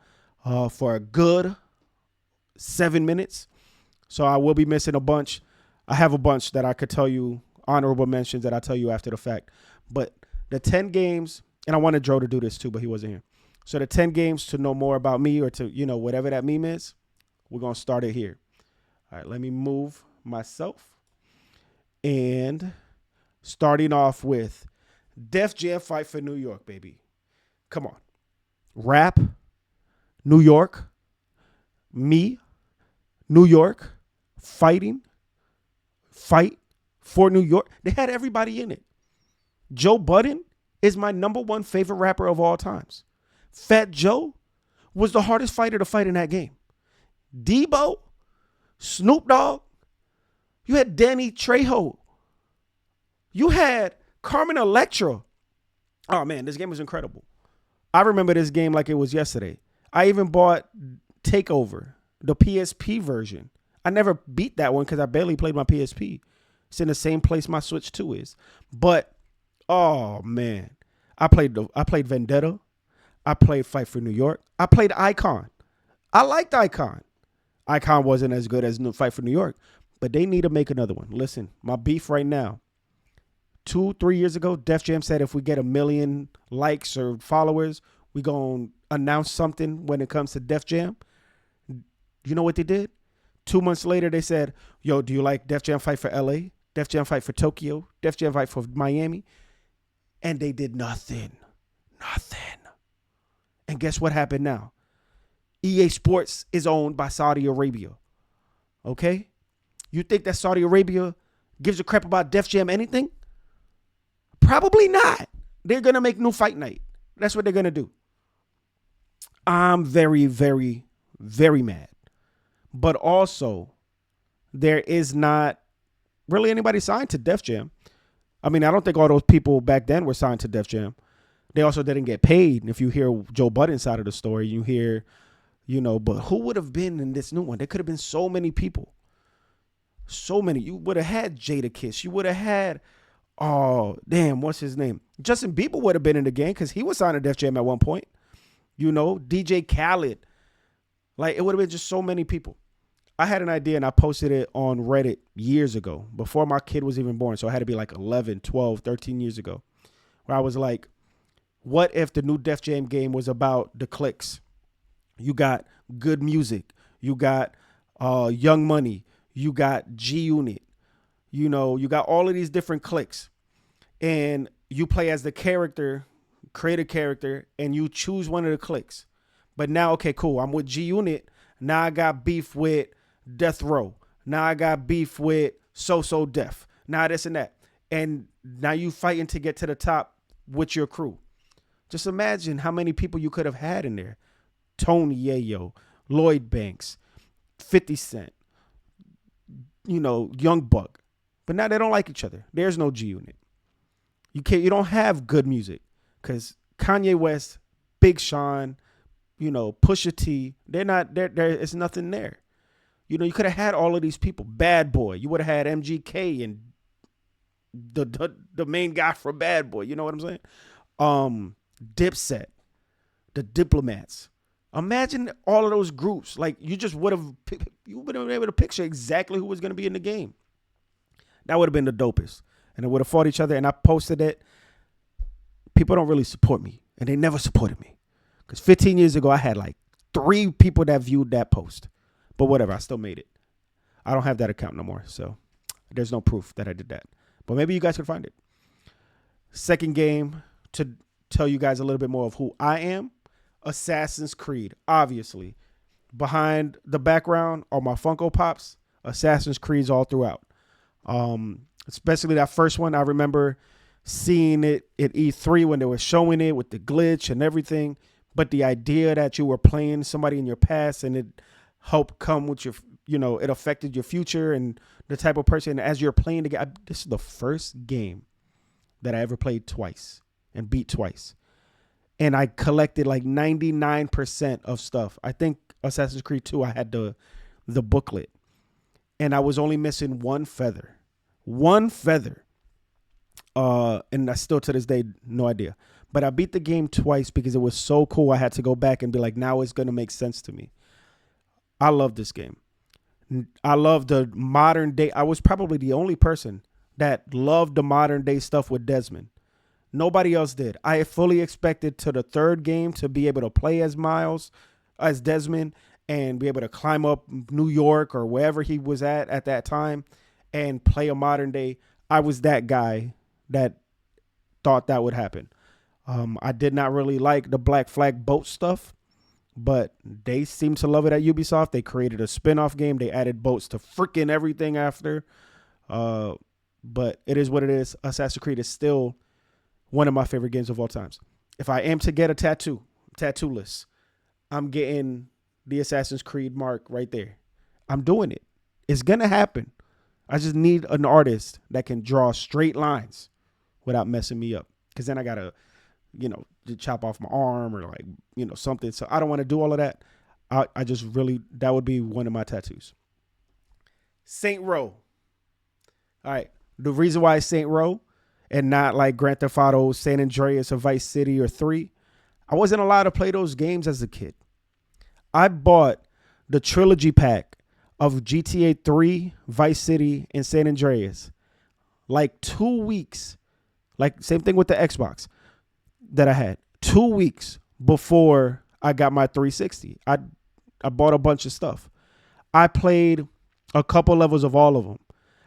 Speaker 1: for a good 7 minutes. So I will be missing a bunch. I have a bunch that I could tell you, honorable mentions that I tell you after the fact. But the 10 games, and I wanted Dro to do this too, but he wasn't here. So the 10 games to know more about me or to, whatever that meme is, we're going to start it here. All right, let me move myself. And starting off with Def Jam Fight for New York, baby. Come on. Rap, New York, me, New York, fight for New York. They had everybody in it. Joe Budden is my number one favorite rapper of all times. Fat Joe was the hardest fighter to fight in that game. Debo, Snoop Dogg, you had Danny Trejo, you had Carmen Electra. Oh man, this game was incredible. I remember this game like it was yesterday. I even bought Takeover, the PSP version. I never beat that one because I barely played my PSP. It's in the same place my Switch 2 is. But oh man, I played Vendetta. I played Fight for New York. I played Icon. I liked Icon. Icon wasn't as good as Fight for New York, but they need to make another one. Listen, my beef right now. 2-3 years ago, Def Jam said if we get 1 million likes or followers, we gonna announce something when it comes to Def Jam. You know what they did? 2 months later, they said, yo, do you like Def Jam Fight for LA? Def Jam Fight for Tokyo? Def Jam Fight for Miami? And they did nothing. Nothing. And guess what happened now? EA Sports is owned by Saudi Arabia. Okay? You think that Saudi Arabia gives a crap about Def Jam anything? Probably not. They're going to make new Fight Night. That's what they're going to do. I'm very, very, very mad. But also, there is not really anybody signed to Def Jam. I mean, I don't think all those people back then were signed to Def Jam. They also didn't get paid. And if you hear Joe Budden's side of the story, you hear, but who would have been in this new one? There could have been so many people. So many. You would have had Jadakiss. You would have had, oh, damn, what's his name? Justin Bieber would have been in the game because he was signed to Def Jam at one point. DJ Khaled. Like, it would have been just so many people. I had an idea and I posted it on Reddit years ago, before my kid was even born. So it had to be like 11, 12, 13 years ago, where I was like, what if the new Def Jam game was about the cliques? You got Good Music. You got Young Money. You got G Unit. You got all of these different cliques. And you play as the character, create a character, and you choose one of the cliques. But now, okay, cool. I'm with G Unit. Now I got beef with Death Row. Now I got beef with So Def. Now this and that. And now you fighting to get to the top with your crew. Just imagine how many people you could have had in there. Tony Yayo, Lloyd Banks, 50 Cent, Young Buck. But now they don't like each other. There's no G Unit. You don't have Good Music because Kanye West, Big Sean, Pusha T, it's nothing there. You could have had all of these people. Bad Boy. You would have had MGK and the main guy from Bad Boy. You know what I'm saying? Dipset, the Diplomats. Imagine all of those groups. Like, you would have been able to picture exactly who was going to be in the game. That would have been the dopest. And they would have fought each other. And I posted it. People don't really support me. And they never supported me. Because 15 years ago, I had like 3 people that viewed that post. But whatever, I still made it. I don't have that account no more. So there's no proof that I did that. But maybe you guys could find it. Second game, to tell you guys a little bit more of who I am. Assassin's Creed, obviously. Behind the background are my Funko Pops. Assassin's Creed's all throughout. Especially that first one. I remember seeing it at E3 when they were showing it with the glitch and everything. But the idea that you were playing somebody in your past and it helped come with your, it affected your future and the type of person as you're playing the game. This is the first game that I ever played twice and beat twice. And I collected like 99% of stuff. I think Assassin's Creed 2, I had the booklet. And I was only missing one feather. One feather. And I still to this day, no idea. But I beat the game twice because it was so cool. I had to go back and be like, now it's going to make sense to me. I love this game. I love the modern day. I was probably the only person that loved the modern day stuff with Desmond. Nobody else did. I fully expected to the third game to be able to play as Miles, as Desmond, and be able to climb up New York or wherever he was at that time and play a modern day. I was that guy that thought that would happen. I did not really like the Black Flag boat stuff, but they seem to love it at Ubisoft. They created a spinoff game. They added boats to freaking everything after. But it is what it is. Assassin's Creed is still one of my favorite games of all times. If I am to get a tattoo list, I'm getting the Assassin's Creed mark right there. I'm doing it. It's going to happen. I just need an artist that can draw straight lines without messing me up. Because then I got to, to chop off my arm or like, something. So I don't want to do all of that. I just really, that would be one of my tattoos. Saint Row. All right. The reason why it's Saint Row and not like Grand Theft Auto, San Andreas, or Vice City or 3, I wasn't allowed to play those games as a kid. I bought the trilogy pack of GTA 3, Vice City, and San Andreas like 2 weeks. Like same thing with the Xbox that I had. 2 weeks before I got my 360. I bought a bunch of stuff. I played a couple levels of all of them.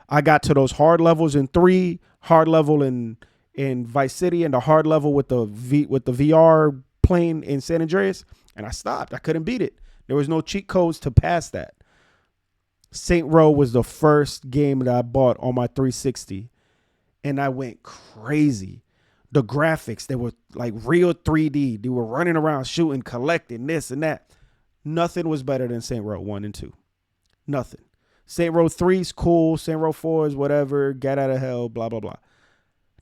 Speaker 1: I got to those hard levels in 3, hard level in Vice City, and the hard level with the VR plane in San Andreas, and I stopped. I couldn't beat it. There was no cheat codes to pass that. Saint Row was the first game that I bought on my 360, and I went crazy. The graphics, they were like real 3D. They were running around shooting, collecting this and that. Nothing was better than Saint Row 1 and 2. Nothing. Saint Row 3 is cool. Saint Row 4 is whatever. Get out of hell, blah, blah, blah.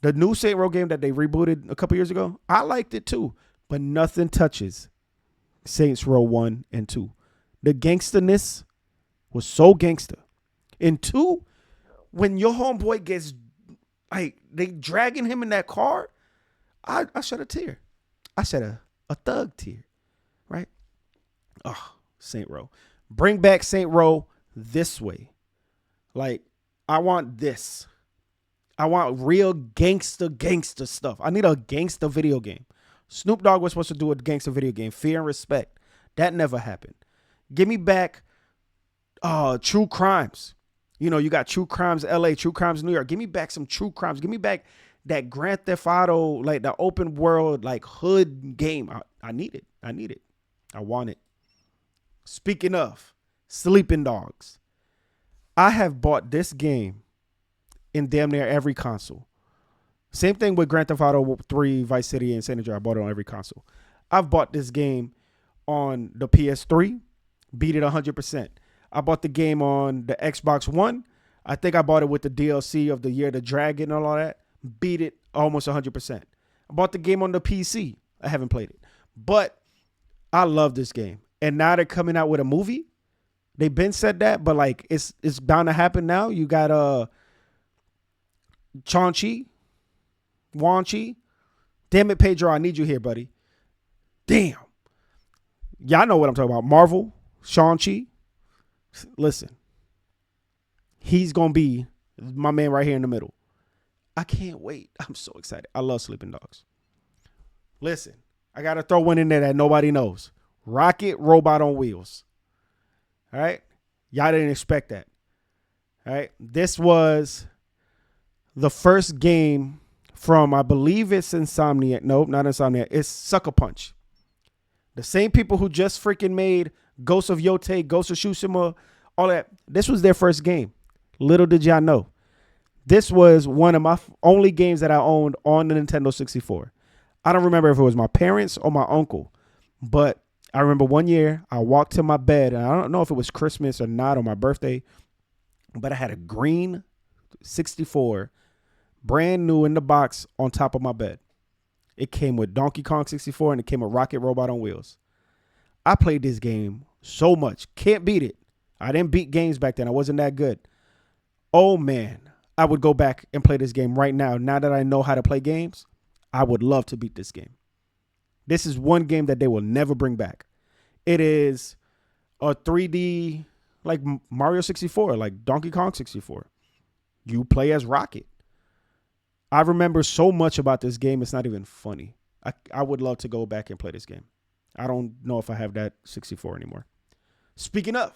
Speaker 1: The new Saint Row game that they rebooted a couple years ago, I liked it too. But nothing touches Saints Row 1 and 2. The gangsterness was so gangster. In 2, when your homeboy gets, like, they dragging him in that car, I shed a tear. I shed a thug tear, right? Oh, Saint Row. Bring back Saint Row this way. Like, I want this. I want real gangster stuff. I need a gangster video game. Snoop Dogg was supposed to do a gangster video game, Fear and Respect. That never happened. Give me back True Crimes. You got True Crimes LA, True Crimes New York. Give me back some True Crimes. Give me back that Grand Theft Auto, like the open world, like hood game. I need it. I want it. Speaking of Sleeping Dogs, I have bought this game in damn near every console. Same thing with Grand Theft Auto 3, Vice City, and San Andreas. I bought it on every console. I've bought this game on the PS3, beat it 100%. I bought the game on the Xbox One. I think I bought it with the DLC of the Year of the Dragon and all that. Beat it almost 100%. I bought the game on the PC. I haven't played it. But I love this game. And now they're coming out with a movie. They've been said that, but like it's bound to happen now. You got Wan-Chi. Damn it, Pedro, I need you here, buddy. Damn. Y'all know what I'm talking about. Marvel, Shang-Chi. Listen. He's going to be my man right here in the middle. I can't wait. I'm so excited. I love Sleeping Dogs. Listen, I got to throw one in there that nobody knows. Rocket Robot on Wheels. All right? Y'all didn't expect that. All right? This was the first game from, I believe it's Insomniac. Nope, not Insomniac. It's Sucker Punch. The same people who just freaking made Ghost of Yotei, Ghost of Tsushima, all that. This was their first game. Little did y'all know. This was one of my only games that I owned on the Nintendo 64. I don't remember if it was my parents or my uncle, but I remember one year I walked to my bed, and I don't know if it was Christmas or not, or my birthday, but I had a green 64, brand new in the box, on top of my bed. It came with Donkey Kong 64, and it came with Rocket Robot on Wheels. I played this game so much. Can't beat it. I didn't beat games back then. I wasn't that good. Oh, man. I would go back and play this game right now. Now that I know how to play games, I would love to beat this game. This is one game that they will never bring back. It is a 3D, like Mario 64, like Donkey Kong 64. You play as Rocket. I remember so much about this game, it's not even funny. I would love to go back and play this game. I don't know if I have that 64 anymore. Speaking of,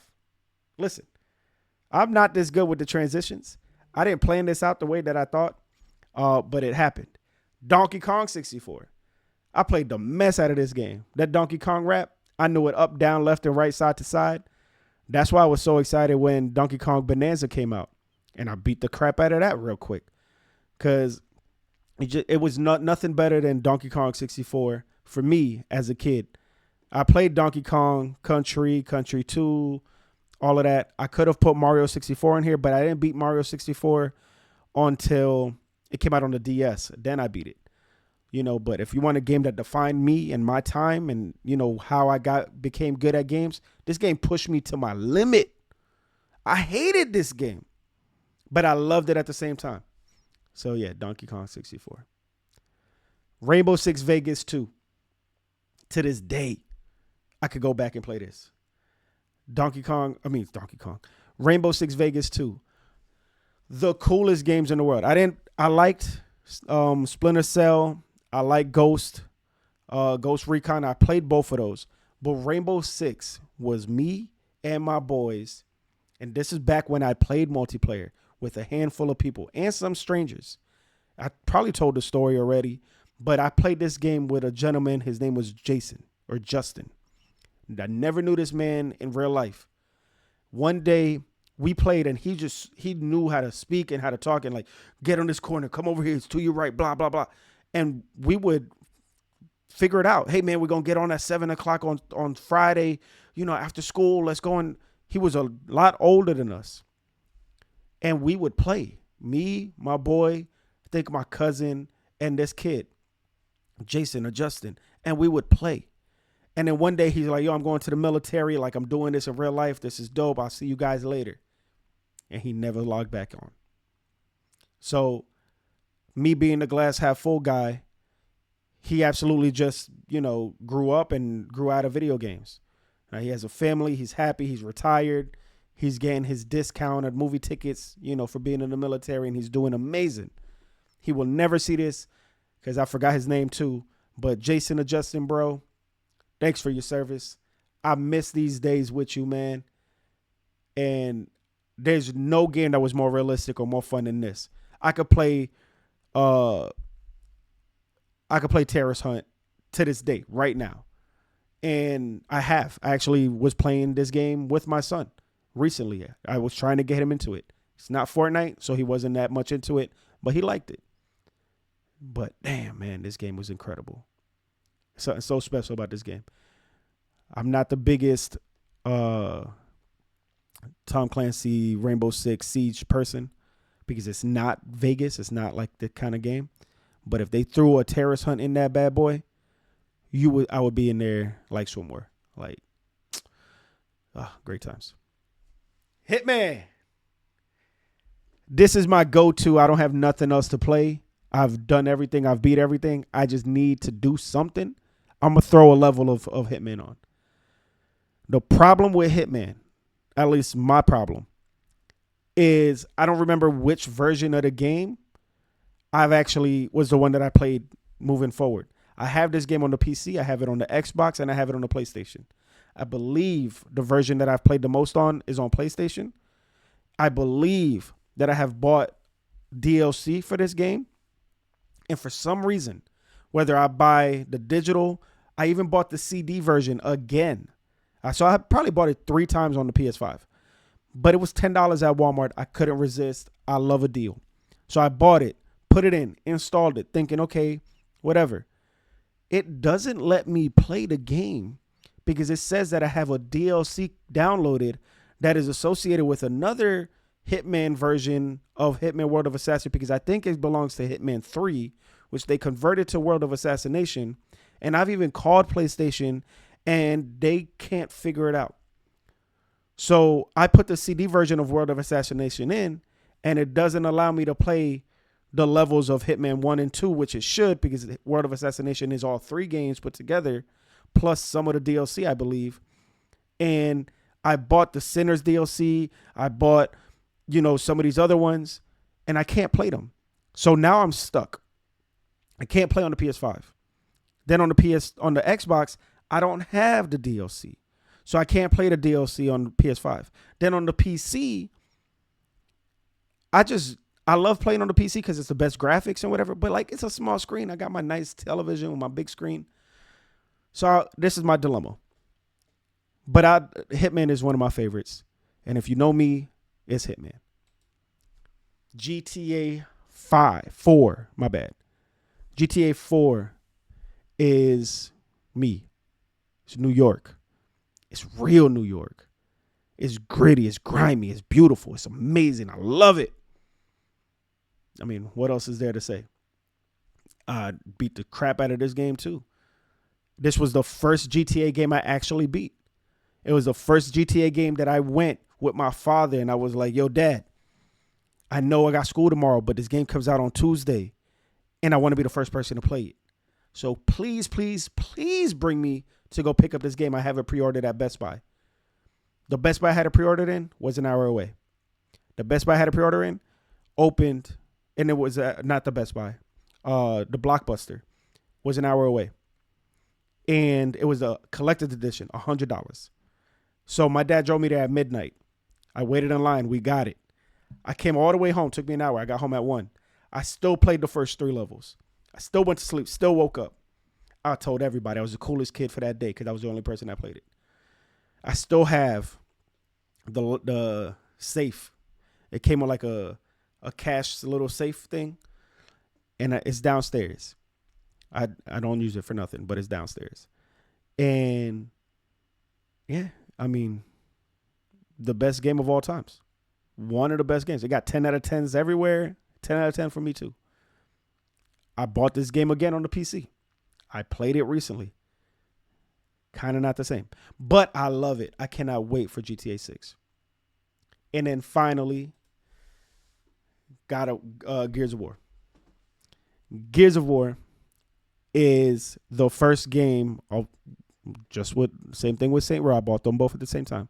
Speaker 1: listen, I'm not this good with the transitions. I didn't plan this out the way that I thought, but it happened. Donkey Kong 64. I played the mess out of this game. That Donkey Kong rap, I knew it up, down, left, and right, side to side. That's why I was so excited when Donkey Kong Bonanza came out. And I beat the crap out of that real quick. Because it was nothing better than Donkey Kong 64 for me as a kid. I played Donkey Kong Country, Country 2, all of that. I could have put Mario 64 in here, but I didn't beat Mario 64 until it came out on the DS. Then I beat it. But if you want a game that defined me and my time and, how I became good at games, this game pushed me to my limit. I hated this game, but I loved it at the same time. So yeah, Donkey Kong 64. Rainbow Six Vegas 2. To this day, I could go back and play this. Donkey Kong. Rainbow Six Vegas 2. The coolest games in the world. I liked Splinter Cell. I like Ghost Recon. I played both of those. But Rainbow Six was me and my boys. And this is back when I played multiplayer with a handful of people and some strangers. I probably told the story already, but I played this game with a gentleman. His name was Jason or Justin. I never knew this man in real life. One day we played and he knew how to speak and how to talk and like, get on this corner, come over here, it's to your right, blah, blah, blah. And we would figure it out. Hey man, we're going to get on at 7:00 on Friday, after school, let's go. And he was a lot older than us. And we would play. Me, my boy, I think my cousin, and this kid, Jason or Justin. And we would play. And then one day he's like, yo, I'm going to the military. Like, I'm doing this in real life. This is dope. I'll see you guys later. And he never logged back on. So me being the glass half full guy, he absolutely just, grew up and grew out of video games. Now, he has a family. He's happy. He's retired. He's getting his discount at movie tickets, for being in the military. And he's doing amazing. He will never see this because I forgot his name too. But Jason or Justin, bro, thanks for your service. I miss these days with you, man. And there's no game that was more realistic or more fun than this. I could play Terrorist Hunt to this day, right now. And I actually was playing this game with my son recently. I was trying to get him into it. It's not Fortnite, so he wasn't that much into it, but he liked it. But damn, man, this game was incredible. Something so special about this game. I'm not the biggest Tom Clancy Rainbow Six Siege person because it's not Vegas. It's not like the kind of game. But if they threw a terrorist hunt in that bad boy, I would be in there like swimwear. Like, great times. Hitman. This is my go-to. I don't have nothing else to play. I've done everything. I've beat everything. I just need to do something. I'm going to throw a level of Hitman on. The problem with Hitman, at least my problem, is I don't remember which version of the game was the one that I played moving forward. I have this game on the PC. I have it on the Xbox and I have it on the PlayStation. I believe the version that I've played the most on is on PlayStation. I believe that I have bought DLC for this game. And for some reason, whether I buy the digital, I even bought the CD version again. So I probably bought it 3 times on the PS5. But it was $10 at Walmart. I couldn't resist. I love a deal. So I bought it, put it in, installed it, thinking, okay, whatever. It doesn't let me play the game because it says that I have a DLC downloaded that is associated with another Hitman version of Hitman World of Assassination, because I think it belongs to Hitman 3, which they converted to World of Assassination. And I've even called PlayStation and they can't figure it out. So I put the CD version of World of Assassination in and it doesn't allow me to play the levels of Hitman 1 and 2, which it should, because World of Assassination is all 3 games put together, plus some of the DLC, I believe. And I bought the Sinners DLC. I bought, some of these other ones, and I can't play them. So now I'm stuck. I can't play on the PS5. Then on the Xbox, I don't have the DLC. So I can't play the DLC on the PS5. Then on the PC, I love playing on the PC because it's the best graphics and whatever, but like it's a small screen. I got my nice television with my big screen. So this is my dilemma. But Hitman is one of my favorites. And if you know me, it's Hitman. GTA 4, my bad. GTA 4 is me. It's New York. It's real New York. It's gritty. It's grimy. It's beautiful. It's amazing. I love it. I mean, what else is there to say? I beat the crap out of this game too. This was the first GTA game I actually beat. It was the first GTA game that I went with my father and I was like, yo, Dad, I know I got school tomorrow, but this game comes out on Tuesday and I want to be the first person to play it. So please, please, please bring me to go pick up this game. I have it pre-ordered at Best Buy. The Best Buy I had it pre-ordered in was an hour away. The Best Buy I had it pre-order in opened, and it was not the Best Buy. The Blockbuster was an hour away. And it was a collector's edition, $100. So my dad drove me there at midnight. I waited in line. We got it. I came all the way home. Took me an hour. I got home at 1. I still played the first 3 levels. I still went to sleep. Still woke up. I told everybody I was the coolest kid for that day because I was the only person that played it. I still have the safe. It came on like a cash little safe thing. And it's downstairs. I don't use it for nothing, but it's downstairs. And yeah, I mean, the best game of all times. One of the best games. It got 10 out of 10s everywhere. 10 out of 10 for me too. I bought this game again on the PC. I played it recently. Kind of not the same. But I love it. I cannot wait for GTA 6. And then finally, got Gears of War. Gears of War is the first game of just what same thing with Saint Row. I bought them both at the same time.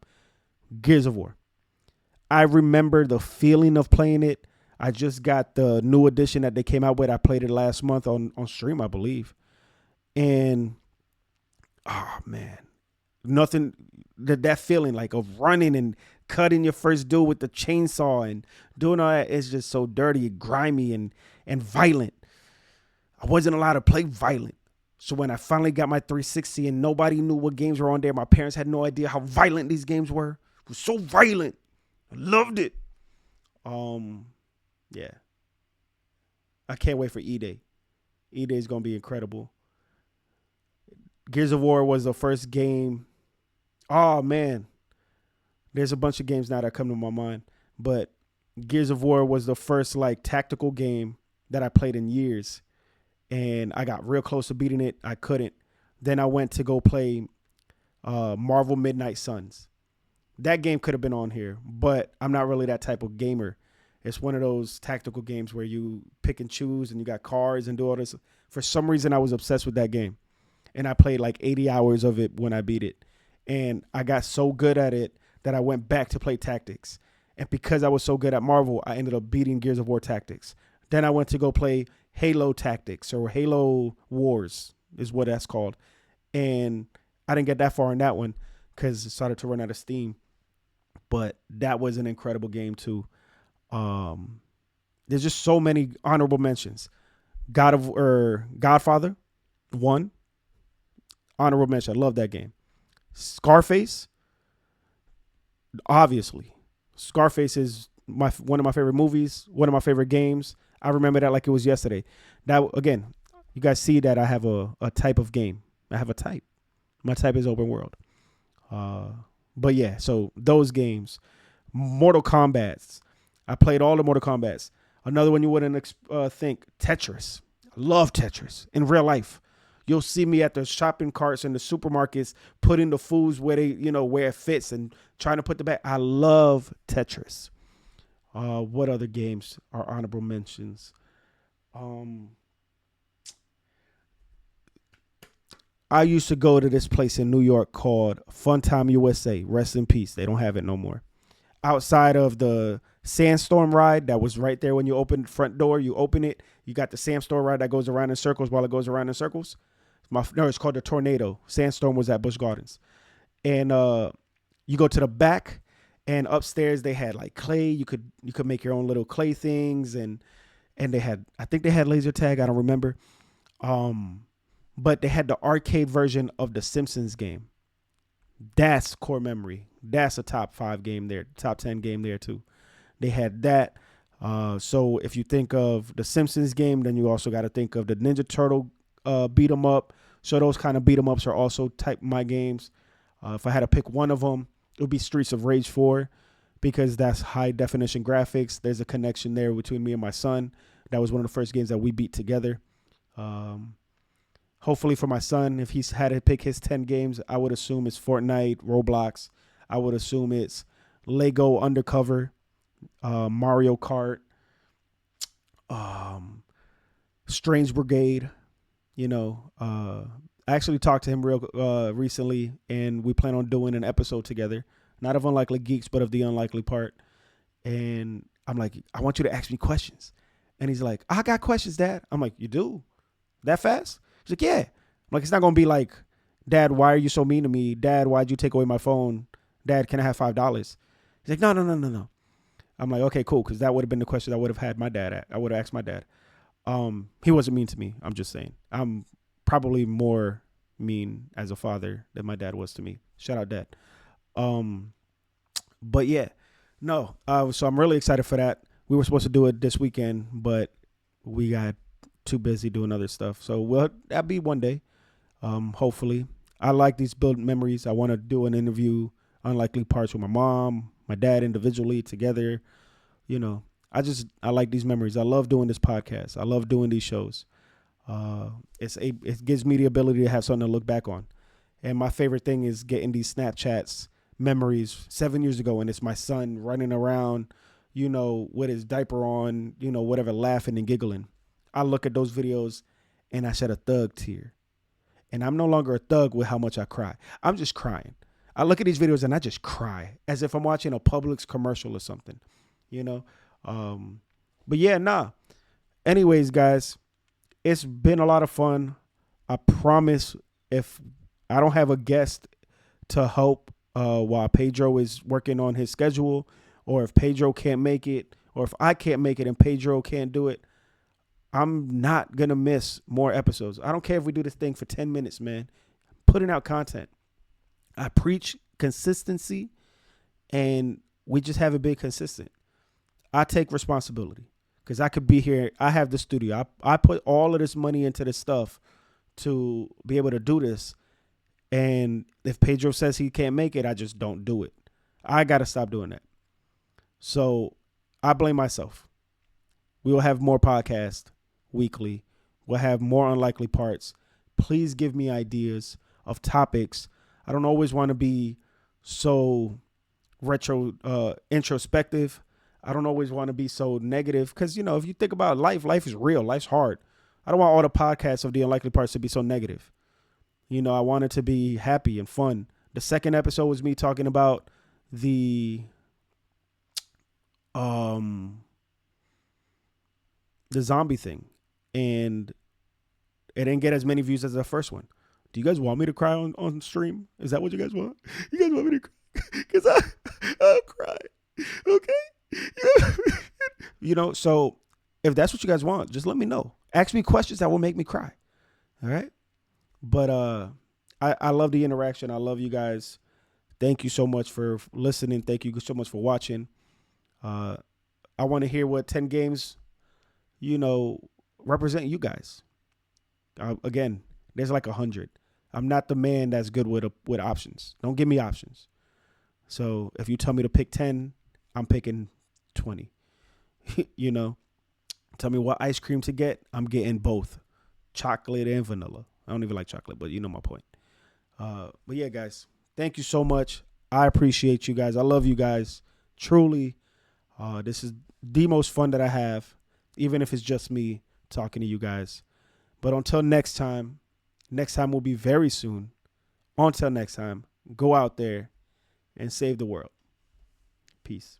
Speaker 1: Gears of War. I remember the feeling of playing it. I just got the new edition that they came out with. I played it last month on stream, I believe. And oh man, nothing that feeling like of running and cutting your first dude with the chainsaw and doing all that is just so dirty, grimy, and violent. I wasn't allowed to play violent. So when I finally got my 360 and nobody knew what games were on there, my parents had no idea how violent these games were. It was so violent. I loved it. Yeah. I can't wait for E-Day. E-Day is going to be incredible. Gears of War was the first game. Oh, man. There's a bunch of games now that come to my mind. But Gears of War was the first, like, tactical game that I played in years. And I got real close to beating it. I couldn't. Then I went to go play Marvel Midnight Suns. That game could have been on here, but I'm not really that type of gamer. It's one of those tactical games where you pick and choose and you got cards and do all this. For some reason, I was obsessed with that game. And I played like 80 hours of it when I beat it. And I got so good at it that I went back to play Tactics. And because I was so good at Marvel, I ended up beating Gears of War Tactics. Then I went to go play Halo Tactics, or Halo Wars is what that's called. And I didn't get that far in that one because it started to run out of steam. But that was an incredible game too. There's just so many honorable mentions. Godfather 1. Honorable mention. I love that game. Scarface. Obviously. Scarface is one of my favorite movies, one of my favorite games. I remember that like it was yesterday. Now, again, you guys see that I have a type of game. I have a type. My type is open world. But yeah, so those games. Mortal Kombat. I played all the Mortal Kombat. Another one you wouldn't think, Tetris. I love Tetris in real life. You'll see me at the shopping carts in the supermarkets putting the foods where they, where it fits and trying to put the back. I love Tetris. What other games are honorable mentions? I used to go to this place in New York called Funtime USA. Rest in peace. They don't have it no more. Outside of the Sandstorm ride that was right there when you open the front door, you open it. You got the Sandstorm ride that goes around in circles while it goes around in circles. It's called the Tornado. Sandstorm was at Busch Gardens. And you go to the back, and upstairs they had like clay. You could make your own little clay things, and they had, I think they had laser tag. I don't remember. But they had the arcade version of the Simpsons game. That's core memory. That's a top 5 game there, top 10 game there too. They had that. So if you think of the Simpsons game, then you also got to think of the Ninja Turtle beat 'em up, So those kind of beat 'em ups are also type my games. If I had to pick one of them, it would be Streets of Rage 4 because that's high definition graphics. There's a connection there between me and my son. That was one of the first games that we beat together. Hopefully for my son, if he's had to pick his 10 games, I would assume it's Fortnite, Roblox. I would assume it's Lego Undercover, Mario Kart, Strange Brigade. I actually talked to him recently, and we plan on doing an episode together, not of Unlikely Geeks, but of the Unlikely Part. And I'm like, I want you to ask me questions. And he's like, I got questions, Dad. I'm like, you do? That fast? He's like, yeah. I'm like, it's not going to be like, Dad, why are you so mean to me? Dad, why'd you take away my phone? Dad, can I have $5? He's like, no. I'm like, okay, cool, because that would have been the question I would have had my dad at. I would have asked my dad. He wasn't mean to me. I'm just saying. I'm probably more mean as a father than my dad was to me. Shout out, Dad. But yeah, no. So I'm really excited for that. We were supposed to do it this weekend, but we got too busy doing other stuff. So that'll be one day. Hopefully. I like these build memories. I want to do an interview, Unlikely Parts, with my mom, my dad individually together. I like these memories. I love doing this podcast. I love doing these shows. It gives me the ability to have something to look back on. And my favorite thing is getting these Snapchats memories 7 years ago, and it's my son running around, with his diaper on, whatever, laughing and giggling. I look at those videos and I shed a thug tear. And I'm no longer a thug with how much I cry. I'm just crying. I look at these videos and I just cry as if I'm watching a Publix commercial or something, But yeah, nah. Anyways, guys, it's been a lot of fun. I promise if I don't have a guest to help while Pedro is working on his schedule, or if Pedro can't make it, or if I can't make it and Pedro can't do it, I'm not going to miss more episodes. I don't care if we do this thing for 10 minutes, man. Putting out content. I preach consistency, and we just haven't been consistent. I take responsibility because I could be here. I have the studio. I put all of this money into this stuff to be able to do this. And if Pedro says he can't make it, I just don't do it. I got to stop doing that. So I blame myself. We will have more podcasts weekly. We'll have more Unlikely Parts. Please give me ideas of topics. I don't always want to be so introspective. I don't always want to be so negative because, if you think about life is real. Life's hard. I don't want all the podcasts of the Unlikely Parts to be so negative. I want it to be happy and fun. The second episode was me talking about the zombie thing, and it didn't get as many views as the first one. Do you guys want me to cry on stream? Is that what you guys want? You guys want me to cry? Because I'll cry. Okay? So if that's what you guys want, just let me know. Ask me questions that will make me cry. All right? But I love the interaction. I love you guys. Thank you so much for listening. Thank you so much for watching. I want to hear what 10 games, represent you guys. Again, there's like 100. I'm not the man that's good with options. Don't give me options. So if you tell me to pick 10, I'm picking 20. Tell me what ice cream to get. I'm getting both chocolate and vanilla. I don't even like chocolate, but you know my point. But yeah, guys, thank you so much. I appreciate you guys. I love you guys. Truly. This is the most fun that I have, even if it's just me talking to you guys. But until next time will be very soon. Until next time, go out there and save the world. Peace.